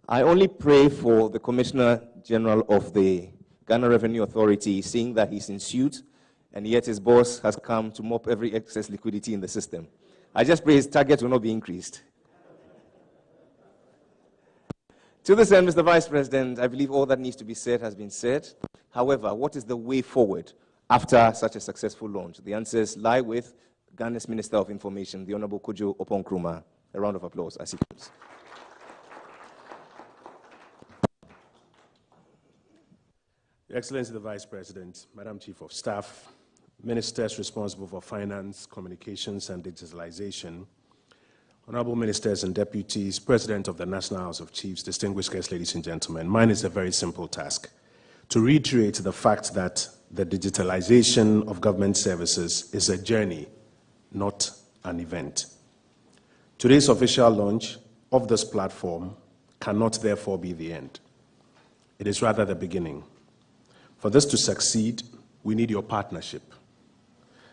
I only pray for the Commissioner General of the Ghana Revenue Authority, seeing that he's in suit, and yet his boss has come to mop every excess liquidity in the system. I just pray his target will not be increased. To this end, Mr. Vice President, I believe all that needs to be said has been said. However, what is the way forward after such a successful launch? The answers lie with Ghana's Minister of Information, the Honorable Kojo Oppong-Nkrumah. A round of applause as he comes. Your Excellency the Vice President, Madam Chief of Staff, Ministers responsible for Finance, Communications and Digitalization, Honorable Ministers and Deputies, President of the National House of Chiefs, distinguished guests, ladies and gentlemen, mine is a very simple task: to reiterate the fact that the digitalization of government services is a journey, not an event. Today's official launch of this platform cannot therefore be the end. It is rather the beginning. For this to succeed, we need your partnership.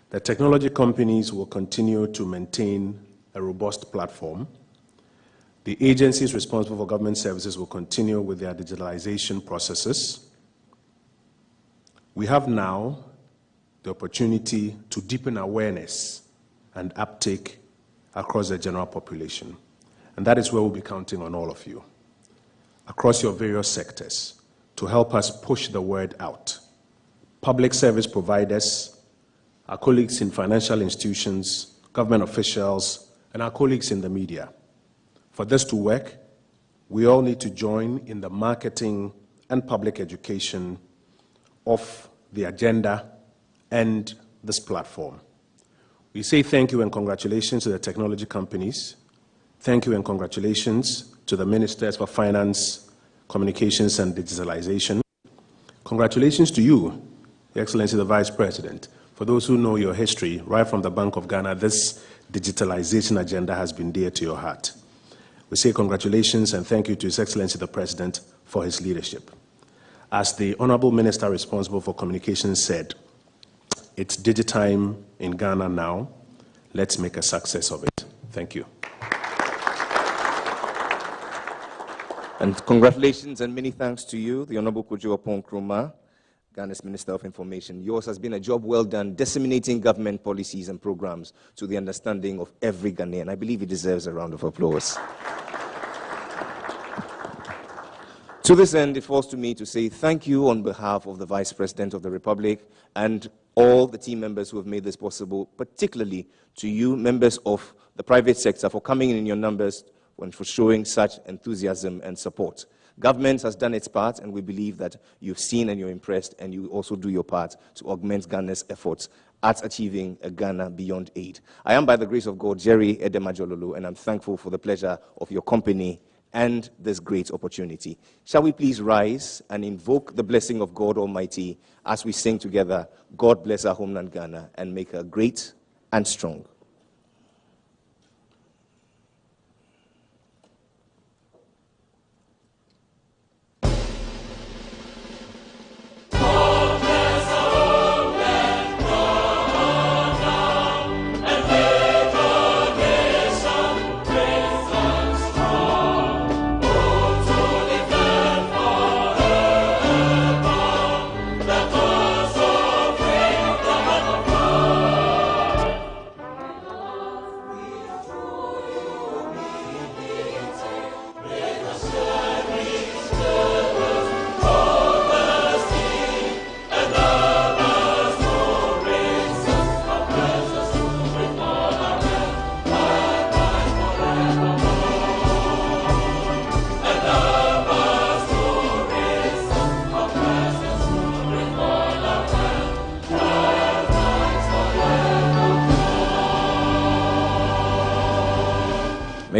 The technology companies will continue to maintain a robust platform. The agencies responsible for government services will continue with their digitalization processes. We have now the opportunity to deepen awareness and uptake across the general population. And that is where we'll be counting on all of you, across your various sectors, to help us push the word out. Public service providers, our colleagues in financial institutions, government officials, and our colleagues in the media. For this to work, we all need to join in the marketing and public education of the agenda and this platform. We say thank you and congratulations to the technology companies. Thank you and congratulations to the Ministers for Finance, Communications and Digitalization. Congratulations to you, Your Excellency the Vice President. For those who know your history, right from the Bank of Ghana, this digitalization agenda has been dear to your heart. We say congratulations and thank you to His Excellency the President for his leadership. As the Honorable Minister responsible for communications said, it's digitime in Ghana now. Let's make a success of it. Thank you. And congratulations and many thanks to you, the Honorable Kojo Oppong-Nkrumah, Ghana's Minister of Information. Yours has been a job well done, disseminating government policies and programs to the understanding of every Ghanaian. I believe he deserves a round of applause. To this end, it falls to me to say thank you on behalf of the Vice President of the Republic and all the team members who have made this possible, particularly to you, members of the private sector, for coming in your numbers and for showing such enthusiasm and support. Government has done its part, and we believe that you've seen and you're impressed, and you also do your part to augment Ghana's efforts at achieving a Ghana beyond aid. I am, by the grace of God, Jerry Edemajololo, and I'm thankful for the pleasure of your company and this great opportunity. Shall we please rise and invoke the blessing of God Almighty as we sing together, God bless our homeland Ghana and make her great and strong. God bless our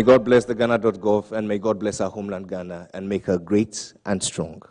May God bless the Ghana.Gov, and may God bless our homeland Ghana and make her great and strong.